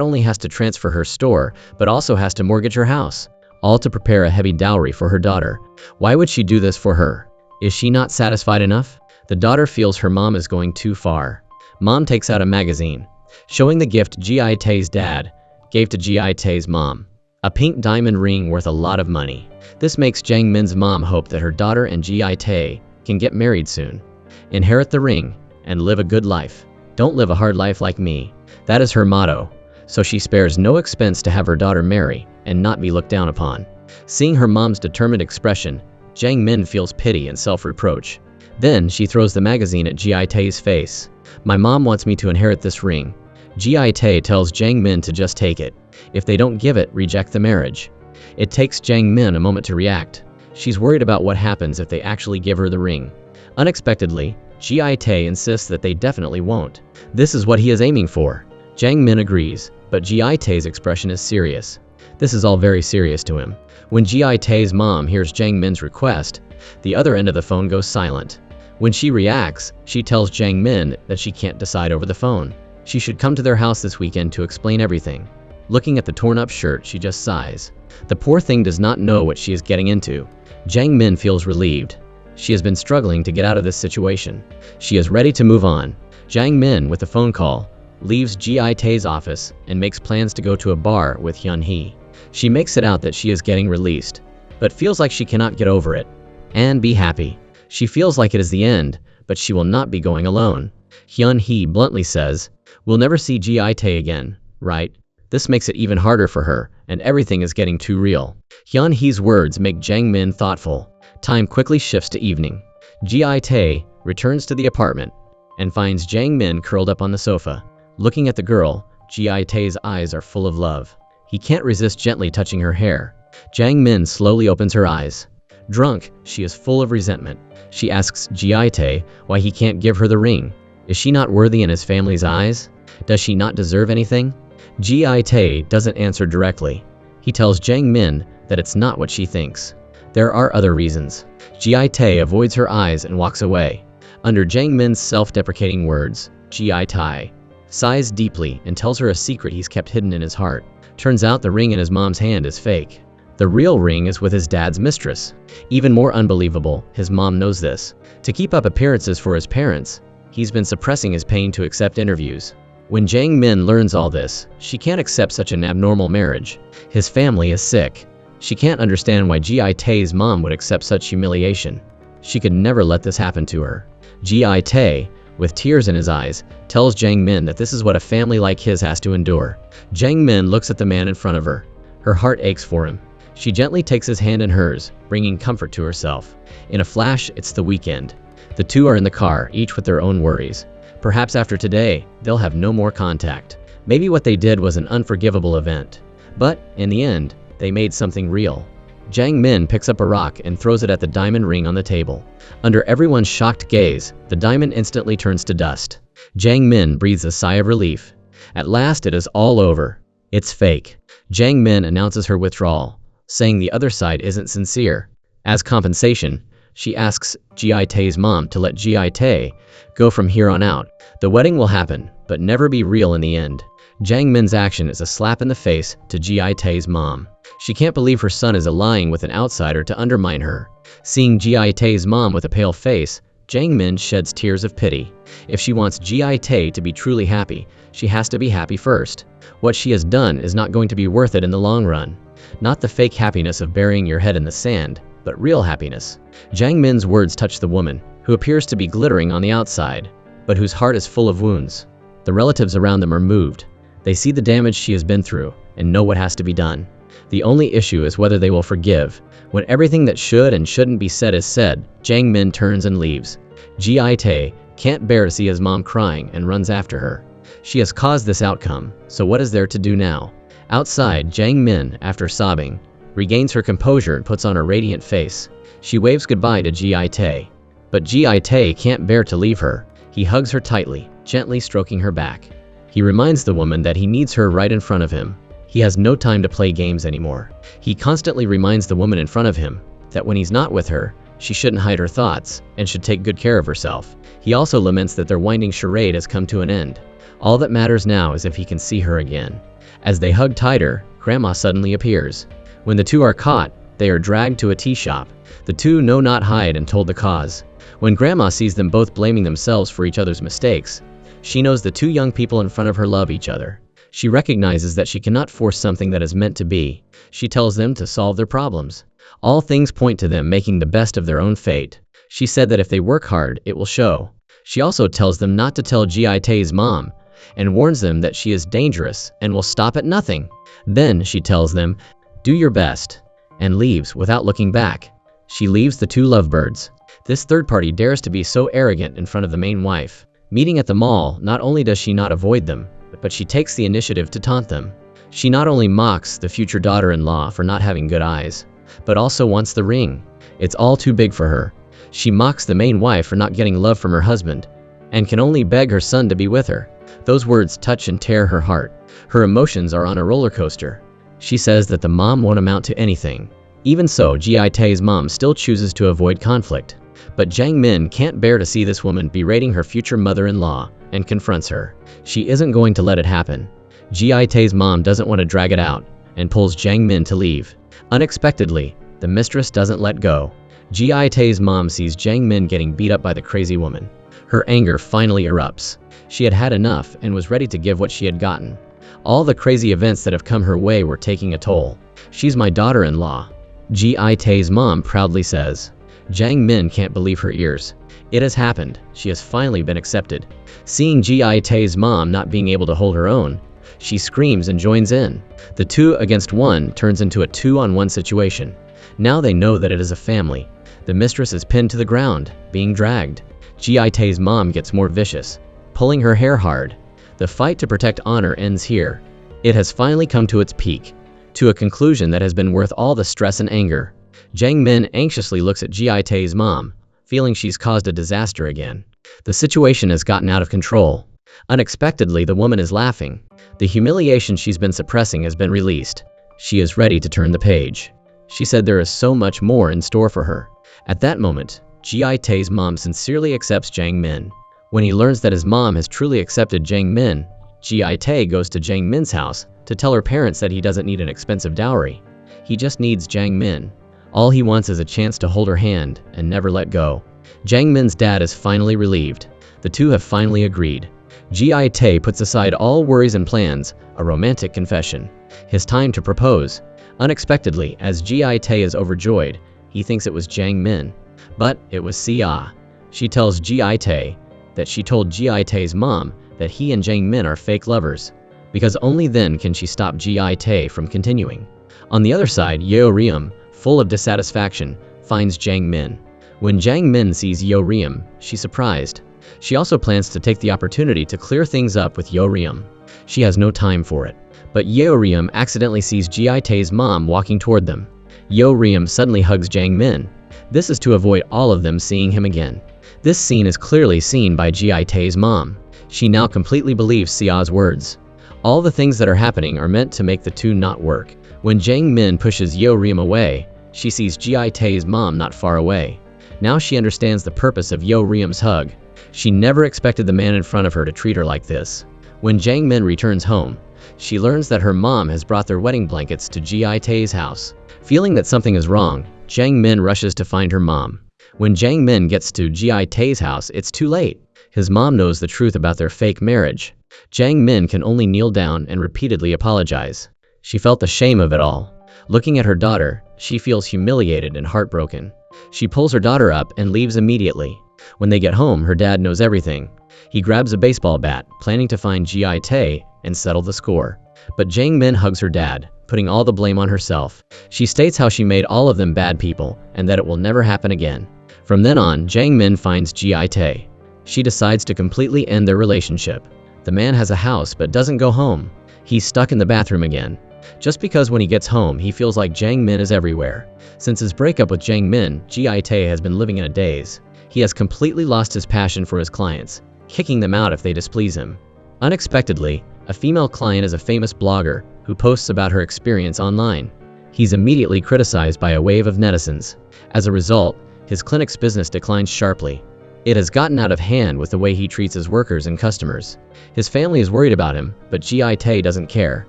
only has to transfer her store, but also has to mortgage her house, all to prepare a heavy dowry for her daughter. Why would she do this for her? Is she not satisfied enough? The daughter feels her mom is going too far. Mom takes out a magazine, showing the gift Ji Tae's dad gave to Ji Tae's mom. A pink diamond ring worth a lot of money. This makes Jang Min's mom hope that her daughter and Ji Tae can get married soon, inherit the ring, and live a good life. Don't live a hard life like me. That is her motto. So she spares no expense to have her daughter marry and not be looked down upon. Seeing her mom's determined expression, Jang Min feels pity and self-reproach. Then she throws the magazine at Ji Tae's face. My mom wants me to inherit this ring. Ji Tae tells Jang Min to just take it. If they don't give it, reject the marriage. It takes Jang Min a moment to react. She's worried about what happens if they actually give her the ring. Unexpectedly, Ji Tae insists that they definitely won't. This is what he is aiming for. Jang Min agrees, but Ji Tae's expression is serious. This is all very serious to him. When Ji Tae's mom hears Jang Min's request, the other end of the phone goes silent. When she reacts, she tells Jang Min that she can't decide over the phone. She should come to their house this weekend to explain everything. Looking at the torn-up shirt, she just sighs. The poor thing does not know what she is getting into. Jang Min feels relieved. She has been struggling to get out of this situation. She is ready to move on. Jang Min, with a phone call, leaves Ji Tae's office and makes plans to go to a bar with Hyun Hee. She makes it out that she is getting released, but feels like she cannot get over it and be happy. She feels like it is the end, but she will not be going alone. Hyun Hee bluntly says, "We'll never see Ji Tae again, right?" This makes it even harder for her, and everything is getting too real. Hyun Hee's words make Jang Min thoughtful. Time quickly shifts to evening. Ji Tae returns to the apartment and finds Jang Min curled up on the sofa. Looking at the girl, Ji Tae's eyes are full of love. He can't resist gently touching her hair. Jang Min slowly opens her eyes. Drunk, she is full of resentment. She asks Ji Tae why he can't give her the ring. Is she not worthy in his family's eyes? Does she not deserve anything? Ji Tae doesn't answer directly. He tells Jang Min that it's not what she thinks. There are other reasons. Ji Tae avoids her eyes and walks away. Under Jang Min's self-deprecating words, Ji Tae sighs deeply and tells her a secret he's kept hidden in his heart. Turns out the ring in his mom's hand is fake. The real ring is with his dad's mistress. Even more unbelievable, his mom knows this. To keep up appearances for his parents, he's been suppressing his pain to accept interviews. When Jang Min learns all this, she can't accept such an abnormal marriage. His family is sick. She can't understand why Ji Tae's mom would accept such humiliation. She could never let this happen to her. Ji Tae, with tears in his eyes, tells Jang Min that this is what a family like his has to endure. Jang Min looks at the man in front of her. Her heart aches for him. She gently takes his hand in hers, bringing comfort to herself. In a flash, it's the weekend. The 2 are in the car, each with their own worries. Perhaps after today, they'll have no more contact. Maybe what they did was an unforgivable event. But, in the end, they made something real. Jiang Min picks up a rock and throws it at the diamond ring on the table. Under everyone's shocked gaze, the diamond instantly turns to dust. Jiang Min breathes a sigh of relief. At last it is all over. It's fake. Jiang Min announces her withdrawal, saying the other side isn't sincere. As compensation, she asks Ji Tae's mom to let Ji Tae go from here on out. The wedding will happen, but never be real in the end. Jiang Min's action is a slap in the face to Ji Tae's mom. She can't believe her son is allying with an outsider to undermine her. Seeing Ji Tae's mom with a pale face, Jiang Min sheds tears of pity. If she wants Ji Tae to be truly happy, she has to be happy first. What she has done is not going to be worth it in the long run. Not the fake happiness of burying your head in the sand, but real happiness. Jiang Min's words touch the woman, who appears to be glittering on the outside, but whose heart is full of wounds. The relatives around them are moved. They see the damage she has been through and know what has to be done. The only issue is whether they will forgive. When everything that should and shouldn't be said is said, Jiang Min turns and leaves. Ji Tae can't bear to see his mom crying and runs after her. She has caused this outcome, so what is there to do now? Outside, Jiang Min, after sobbing, regains her composure and puts on a radiant face. She waves goodbye to Ji Tae. But Ji Tae can't bear to leave her. He hugs her tightly, gently stroking her back. He reminds the woman that he needs her right in front of him. He has no time to play games anymore. He constantly reminds the woman in front of him that when he's not with her, she shouldn't hide her thoughts and should take good care of herself. He also laments that their winding charade has come to an end. All that matters now is if he can see her again. As they hug tighter, Grandma suddenly appears. When the two are caught, they are dragged to a tea shop. The two know not hide and told the cause. When Grandma sees them both blaming themselves for each other's mistakes, she knows the two young people in front of her love each other. She recognizes that she cannot force something that is meant to be. She tells them to solve their problems. All things point to them making the best of their own fate. She said that if they work hard, it will show. She also tells them not to tell Ji Tae's mom, and warns them that she is dangerous and will stop at nothing. Then she tells them, "Do your best," and leaves without looking back. She leaves the two lovebirds. This third party dares to be so arrogant in front of the main wife. Meeting at the mall, not only does she not avoid them, but she takes the initiative to taunt them. She not only mocks the future daughter-in-law for not having good eyes, but also wants the ring. It's all too big for her. She mocks the main wife for not getting love from her husband, and can only beg her son to be with her. Those words touch and tear her heart. Her emotions are on a roller coaster. She says that the mom won't amount to anything. Even so, Ji Tae's mom still chooses to avoid conflict. But Jiang Min can't bear to see this woman berating her future mother-in-law, and confronts her. She isn't going to let it happen. Ji Tae's mom doesn't want to drag it out, and pulls Jiang Min to leave. Unexpectedly, the mistress doesn't let go. Ji Tae's mom sees Jiang Min getting beat up by the crazy woman. Her anger finally erupts. She had had enough and was ready to give what she had gotten. All the crazy events that have come her way were taking a toll. "She's my daughter-in-law," Ji Tae's mom proudly says. Jiang Min can't believe her ears. It has happened. She has finally been accepted. Seeing Ji Tae's mom not being able to hold her own, she screams and joins in. The 2-against-1 turns into a 2-on-1 situation. Now they know that it is a family. The mistress is pinned to the ground, being dragged. Ji Tae's mom gets more vicious, pulling her hair hard. The fight to protect honor ends here. It has finally come to its peak, to a conclusion that has been worth all the stress and anger. Jiang Min anxiously looks at Ji Tae's mom, feeling she's caused a disaster again. The situation has gotten out of control. Unexpectedly, the woman is laughing. The humiliation she's been suppressing has been released. She is ready to turn the page. She said there is so much more in store for her. At that moment, Ji Tae's mom sincerely accepts Jiang Min. When he learns that his mom has truly accepted Jiang Min, Ji Tae goes to Jiang Min's house to tell her parents that he doesn't need an expensive dowry. He just needs Jiang Min. All he wants is a chance to hold her hand and never let go. Jiang Min's dad is finally relieved. The two have finally agreed. Ji Tae puts aside all worries and plans, a romantic confession. His time to propose. Unexpectedly, as Ji Tae is overjoyed, he thinks it was Jiang Min. But it was Sia. She tells Ji Tae that she told Ji Tae's mom that he and Jiang Min are fake lovers, because only then can she stop Ji Tae from continuing. On the other side, Yeo Riem, full of dissatisfaction, finds Jiang Min. When Jiang Min sees Yeo Riem, she's surprised. She also plans to take the opportunity to clear things up with Yeo Riem. She has no time for it. But Yeo Riem accidentally sees Ji Tae's mom walking toward them. Yo Riem suddenly hugs Jiang Min. This is to avoid all of them seeing him again. This scene is clearly seen by Ji Tae's mom. She now completely believes Sia's words. All the things that are happening are meant to make the two not work. When Jiang Min pushes Yo Riem away, she sees Ji Tae's mom not far away. Now she understands the purpose of Yo Riem's hug. She never expected the man in front of her to treat her like this. When Jiang Min returns home, she learns that her mom has brought their wedding blankets to Ji Tae's house. Feeling that something is wrong, Jiang Min rushes to find her mom. When Jiang Min gets to Ji Tae's house, it's too late. His mom knows the truth about their fake marriage. Jiang Min can only kneel down and repeatedly apologize. She felt the shame of it all. Looking at her daughter, she feels humiliated and heartbroken. She pulls her daughter up and leaves immediately. When they get home, her dad knows everything. He grabs a baseball bat, planning to find Ji Tae and settle the score. But Jiang Min hugs her dad, putting all the blame on herself. She states how she made all of them bad people and that it will never happen again. From then on, Jiang Min finds Ji Tae. She decides to completely end their relationship. The man has a house but doesn't go home. He's stuck in the bathroom again. Just because when he gets home, he feels like Jiang Min is everywhere. Since his breakup with Jiang Min, Ji Tae has been living in a daze. He has completely lost his passion for his clients, kicking them out if they displease him. Unexpectedly, a female client is a famous blogger who posts about her experience online. He's immediately criticized by a wave of netizens. As a result, his clinic's business declines sharply. It has gotten out of hand with the way he treats his workers and customers. His family is worried about him, but Ji Tae doesn't care.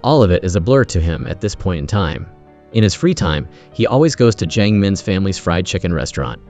All of it is a blur to him at this point in time. In his free time, he always goes to Jiang Min's family's fried chicken restaurant,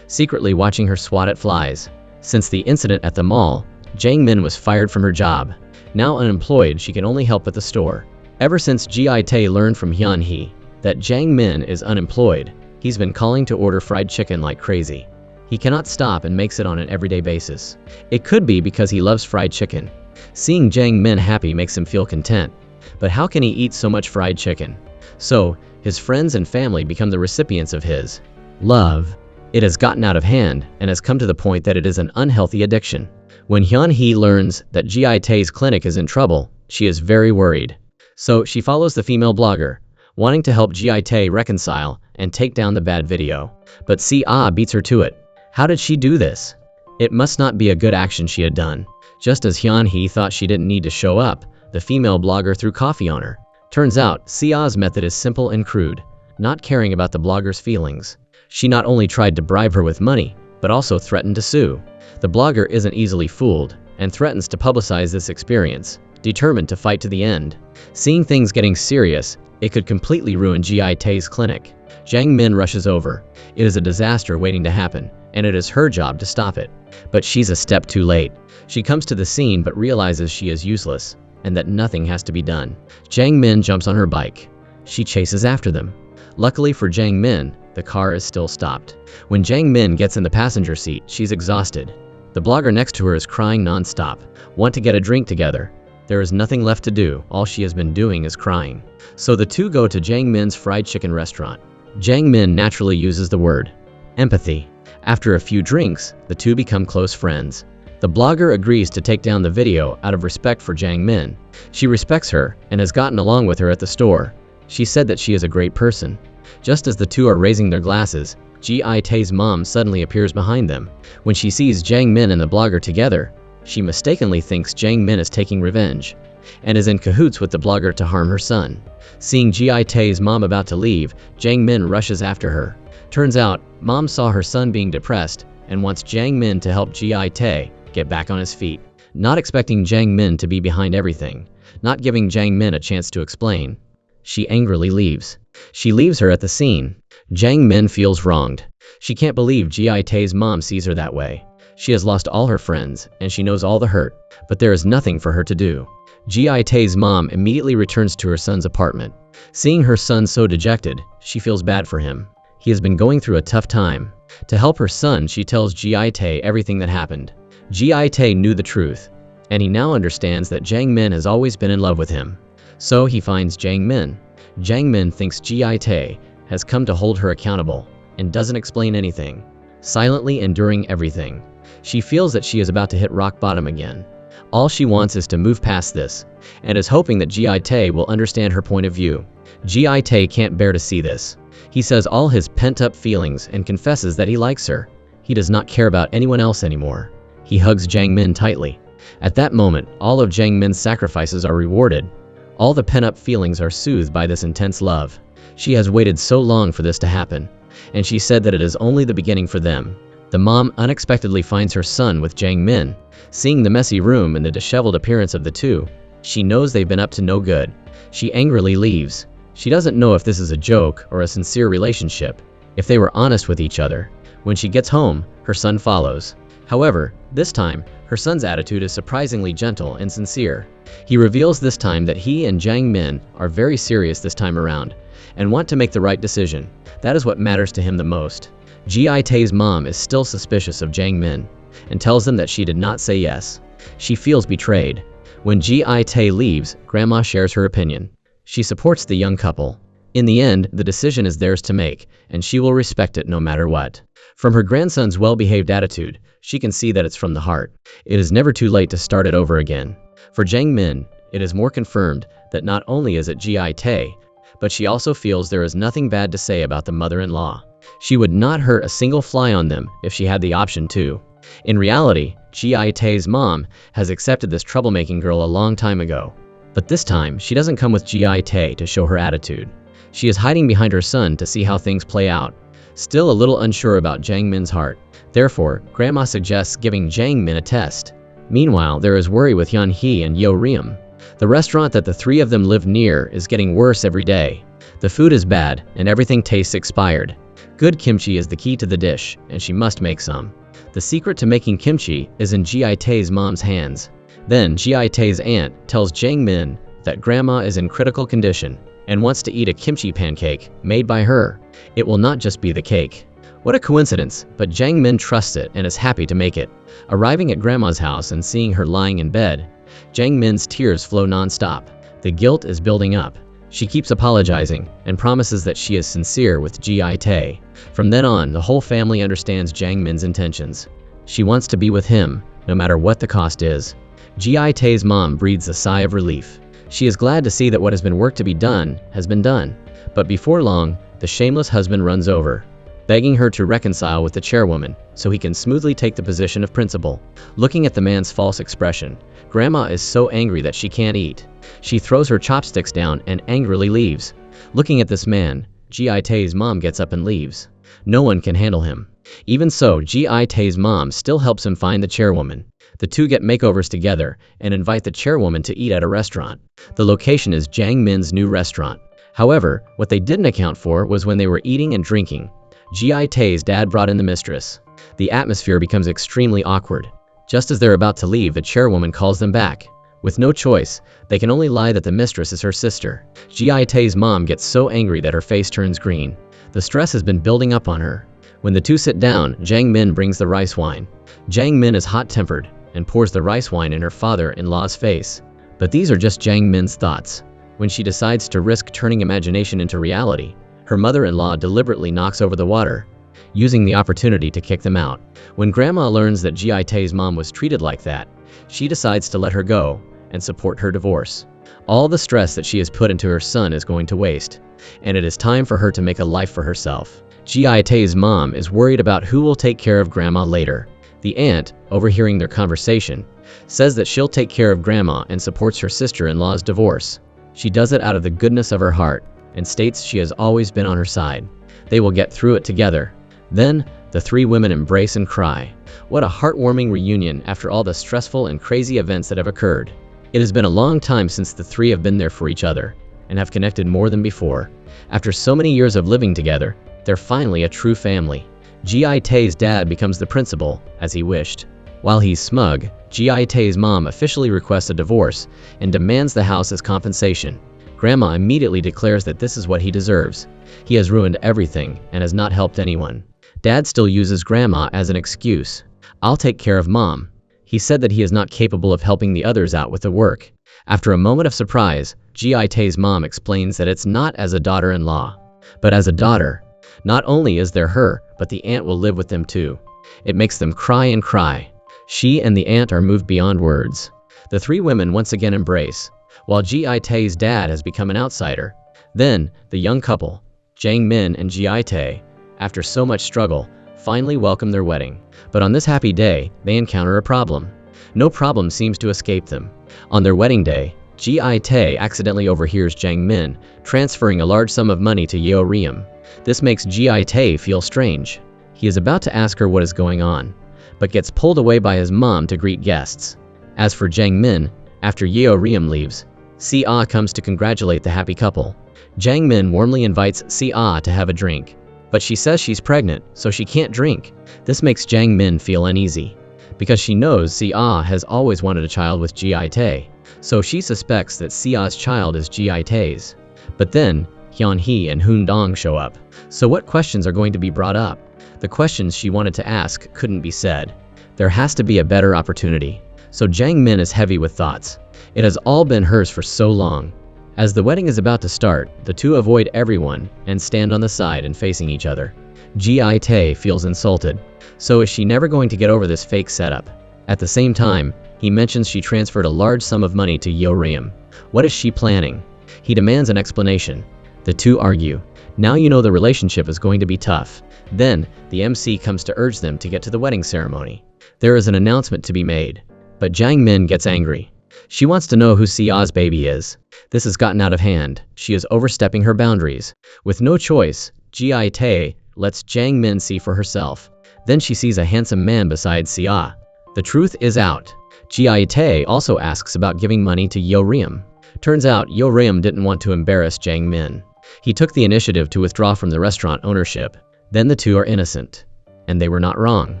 secretly watching her swat at flies. Since the incident at the mall, Jiang Min was fired from her job. Now unemployed, she can only help at the store. Ever since Ji Tae learned from Hyun Hee that Jiang Min is unemployed, he's been calling to order fried chicken like crazy. He cannot stop and makes it on an everyday basis. It could be because he loves fried chicken. Seeing Jiang Min happy makes him feel content. But how can he eat so much fried chicken? So, his friends and family become the recipients of his love. It has gotten out of hand and has come to the point that it is an unhealthy addiction. When Hyun Hee learns that Ji Tae's clinic is in trouble, she is very worried. So she follows the female blogger, wanting to help Ji Tae reconcile and take down the bad video. But Sia beats her to it. How did she do this? It must not be a good action she had done. Just as Hyun Hee thought she didn't need to show up, the female blogger threw coffee on her. Turns out, Sia's method is simple and crude, not caring about the blogger's feelings. She not only tried to bribe her with money, but also threatened to sue. The blogger isn't easily fooled, and threatens to publicize this experience, determined to fight to the end. Seeing things getting serious, it could completely ruin Ji Tae's clinic. Jiang Min rushes over. It is a disaster waiting to happen, and it is her job to stop it. But she's a step too late. She comes to the scene but realizes she is useless, and that nothing has to be done. Jiang Min jumps on her bike. She chases after them. Luckily for Jiang Min, the car is still stopped. When Jiang Min gets in the passenger seat, she's exhausted. The blogger next to her is crying non-stop. Want to get a drink together. There is nothing left to do. All she has been doing is crying. So the two go to Jiang Min's fried chicken restaurant. Jiang Min naturally uses the word empathy. After a few drinks, the two become close friends. The blogger agrees to take down the video out of respect for Jiang Min. She respects her and has gotten along with her at the store. She said that she is a great person. Just as the two are raising their glasses, Ji Tae's mom suddenly appears behind them. When she sees Jiang Min and the blogger together, she mistakenly thinks Jiang Min is taking revenge, and is in cahoots with the blogger to harm her son. Seeing Ji Tae's mom about to leave, Jiang Min rushes after her. Turns out, mom saw her son being depressed and wants Jiang Min to help Ji Tae get back on his feet. Not expecting Jiang Min to be behind everything, not giving Jiang Min a chance to explain, she angrily leaves. She leaves her at the scene. Jiang Min feels wronged. She can't believe Ji Tae's mom sees her that way. She has lost all her friends, and she knows all the hurt, but there is nothing for her to do. Ji Tae's mom immediately returns to her son's apartment. Seeing her son so dejected, she feels bad for him. He has been going through a tough time. To help her son, she tells Ji Tae everything that happened. Ji Tae knew the truth, and he now understands that Jiang Min has always been in love with him. So he finds Jiang Min. Jiang Min thinks Ji Tae has come to hold her accountable, and doesn't explain anything, silently enduring everything. She feels that she is about to hit rock bottom again. All she wants is to move past this, and is hoping that Ji Tae will understand her point of view. Gi can't bear to see this. He says all his pent-up feelings and confesses that he likes her. He does not care about anyone else anymore. He hugs Jiang Min tightly. At that moment, all of Jiang Min's sacrifices are rewarded. All the pent-up feelings are soothed by this intense love. She has waited so long for this to happen, and she said that it is only the beginning for them. The mom unexpectedly finds her son with Jiang Min. Seeing the messy room and the disheveled appearance of the two, she knows they've been up to no good. She angrily leaves. She doesn't know if this is a joke or a sincere relationship, if they were honest with each other. When she gets home, her son follows. However, this time, her son's attitude is surprisingly gentle and sincere. He reveals this time that he and Jiang Min are very serious this time around, and want to make the right decision. That is what matters to him the most. Gi-tae's mom is still suspicious of Jiang Min, and tells them that she did not say yes. She feels betrayed. When Gi-tae leaves, Grandma shares her opinion. She supports the young couple. In the end, the decision is theirs to make, and she will respect it no matter what. From her grandson's well-behaved attitude, she can see that it's from the heart. It is never too late to start it over again. For Jiang Min, it is more confirmed that not only is it Gi-tae, but she also feels there is nothing bad to say about the mother-in-law. She would not hurt a single fly on them if she had the option to. In reality, Gi-tae's mom has accepted this troublemaking girl a long time ago. But this time, she doesn't come with Gi-tae to show her attitude. She is hiding behind her son to see how things play out. Still a little unsure about Jiang Min's heart. Therefore, Grandma suggests giving Jiang Min a test. Meanwhile, there is worry with Yeon Hee and Yo Riem. The restaurant that the three of them live near is getting worse every day. The food is bad, and everything tastes expired. Good kimchi is the key to the dish, and she must make some. The secret to making kimchi is in Gi-tae's mom's hands. Then, Gi-tae's aunt tells Jiang Min that Grandma is in critical condition, and wants to eat a kimchi pancake made by her. It will not just be the cake. What a coincidence, but Jiang Min trusts it and is happy to make it. Arriving at Grandma's house and seeing her lying in bed, Jiang Min's tears flow non-stop. The guilt is building up. She keeps apologizing and promises that she is sincere with Gi-tae. From then on, the whole family understands Jiang Min's intentions. She wants to be with him, no matter what the cost is. Gi-tae's mom breathes a sigh of relief. She is glad to see that what has been work to be done has been done. But before long, the shameless husband runs over, begging her to reconcile with the chairwoman so he can smoothly take the position of principal. Looking at the man's false expression, Grandma is so angry that she can't eat. She throws her chopsticks down and angrily leaves. Looking at this man, Gi-tae's mom gets up and leaves. No one can handle him. Even so, Gi-tae's mom still helps him find the chairwoman. The two get makeovers together and invite the chairwoman to eat at a restaurant. The location is Jiang Min's new restaurant. However, what they didn't account for was when they were eating and drinking. Gi-tae's dad brought in the mistress. The atmosphere becomes extremely awkward. Just as they're about to leave, the chairwoman calls them back. With no choice, they can only lie that the mistress is her sister. Gi-tae's mom gets so angry that her face turns green. The stress has been building up on her. When the two sit down, Jiang Min brings the rice wine. Jiang Min is hot-tempered and pours the rice wine in her father-in-law's face. But these are just Jiang Min's thoughts. When she decides to risk turning imagination into reality, her mother-in-law deliberately knocks over the water, using the opportunity to kick them out. When Grandma learns that Gi-tae's mom was treated like that, she decides to let her go and support her divorce. All the stress that she has put into her son is going to waste, and it is time for her to make a life for herself. Gi-tae's mom is worried about who will take care of Grandma later. The aunt, overhearing their conversation, says that she'll take care of Grandma and supports her sister-in-law's divorce. She does it out of the goodness of her heart and states she has always been on her side. They will get through it together. Then, the three women embrace and cry. What a heartwarming reunion after all the stressful and crazy events that have occurred. It has been a long time since the three have been there for each other and have connected more than before. After so many years of living together, they're finally a true family. Gi-tae's dad becomes the principal, as he wished. While he's smug, Gi-tae's mom officially requests a divorce and demands the house as compensation. Grandma immediately declares that this is what he deserves. He has ruined everything and has not helped anyone. Dad still uses Grandma as an excuse. I'll take care of Mom. He said that he is not capable of helping the others out with the work. After a moment of surprise, Gi-tae's mom explains that it's not as a daughter-in-law, but as a daughter. Not only is there her, but the aunt will live with them too. It makes them cry and cry. She and the aunt are moved beyond words. The three women once again embrace. While Gi-tae's dad has become an outsider, Then, the young couple, Jiang Min and Ji Tae, after so much struggle, finally welcome their wedding. But on this happy day, they encounter a problem. No problem seems to escape them. On their wedding day, Ji Tae accidentally overhears Jiang Min transferring a large sum of money to Yeo Riem. This makes Ji Tae feel strange. He is about to ask her what is going on, but gets pulled away by his mom to greet guests. As for Jiang Min, after Yeo Riem leaves, Si-ah comes to congratulate the happy couple. Jiang Min warmly invites Si-ah to have a drink, but she says she's pregnant, so she can't drink. This makes Jiang Min feel uneasy, because she knows Si-ah has always wanted a child with Ji Tae, so she suspects that Si-ah's child is Ji Tae's. But then, Hyun Hee and Hoon Dong show up. So what questions are going to be brought up? The questions she wanted to ask couldn't be said. There has to be a better opportunity. So Jiang Min is heavy with thoughts. It has all been hers for so long. As the wedding is about to start, the two avoid everyone and stand on the side and facing each other. Ji Tae feels insulted. So is she never going to get over this fake setup? At the same time, he mentions she transferred a large sum of money to Yeo Riem. What is she planning? He demands an explanation. The two argue. Now you know the relationship is going to be tough. Then, the MC comes to urge them to get to the wedding ceremony. There is an announcement to be made. But Jiang Min gets angry. She wants to know who Si-ah's baby is. This has gotten out of hand. She is overstepping her boundaries. With no choice, Ji Tae lets Jiang Min see for herself. Then she sees a handsome man beside Si-ah. The truth is out. Ji Tae also asks about giving money to Yeo Riem. Turns out Yeo Riem didn't want to embarrass Jiang Min. He took the initiative to withdraw from the restaurant ownership. Then the two are innocent. And they were not wrong.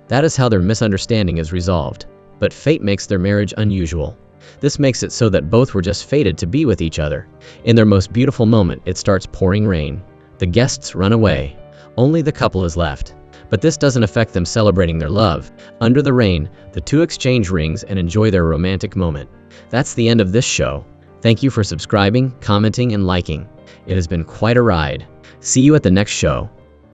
That is how their misunderstanding is resolved. But fate makes their marriage unusual. This makes it so that both were just fated to be with each other. In their most beautiful moment, it starts pouring rain. The guests run away. Only the couple is left. But this doesn't affect them celebrating their love. Under the rain, the two exchange rings and enjoy their romantic moment. That's the end of this show. Thank you for subscribing, commenting, and liking. It has been quite a ride. See you at the next show.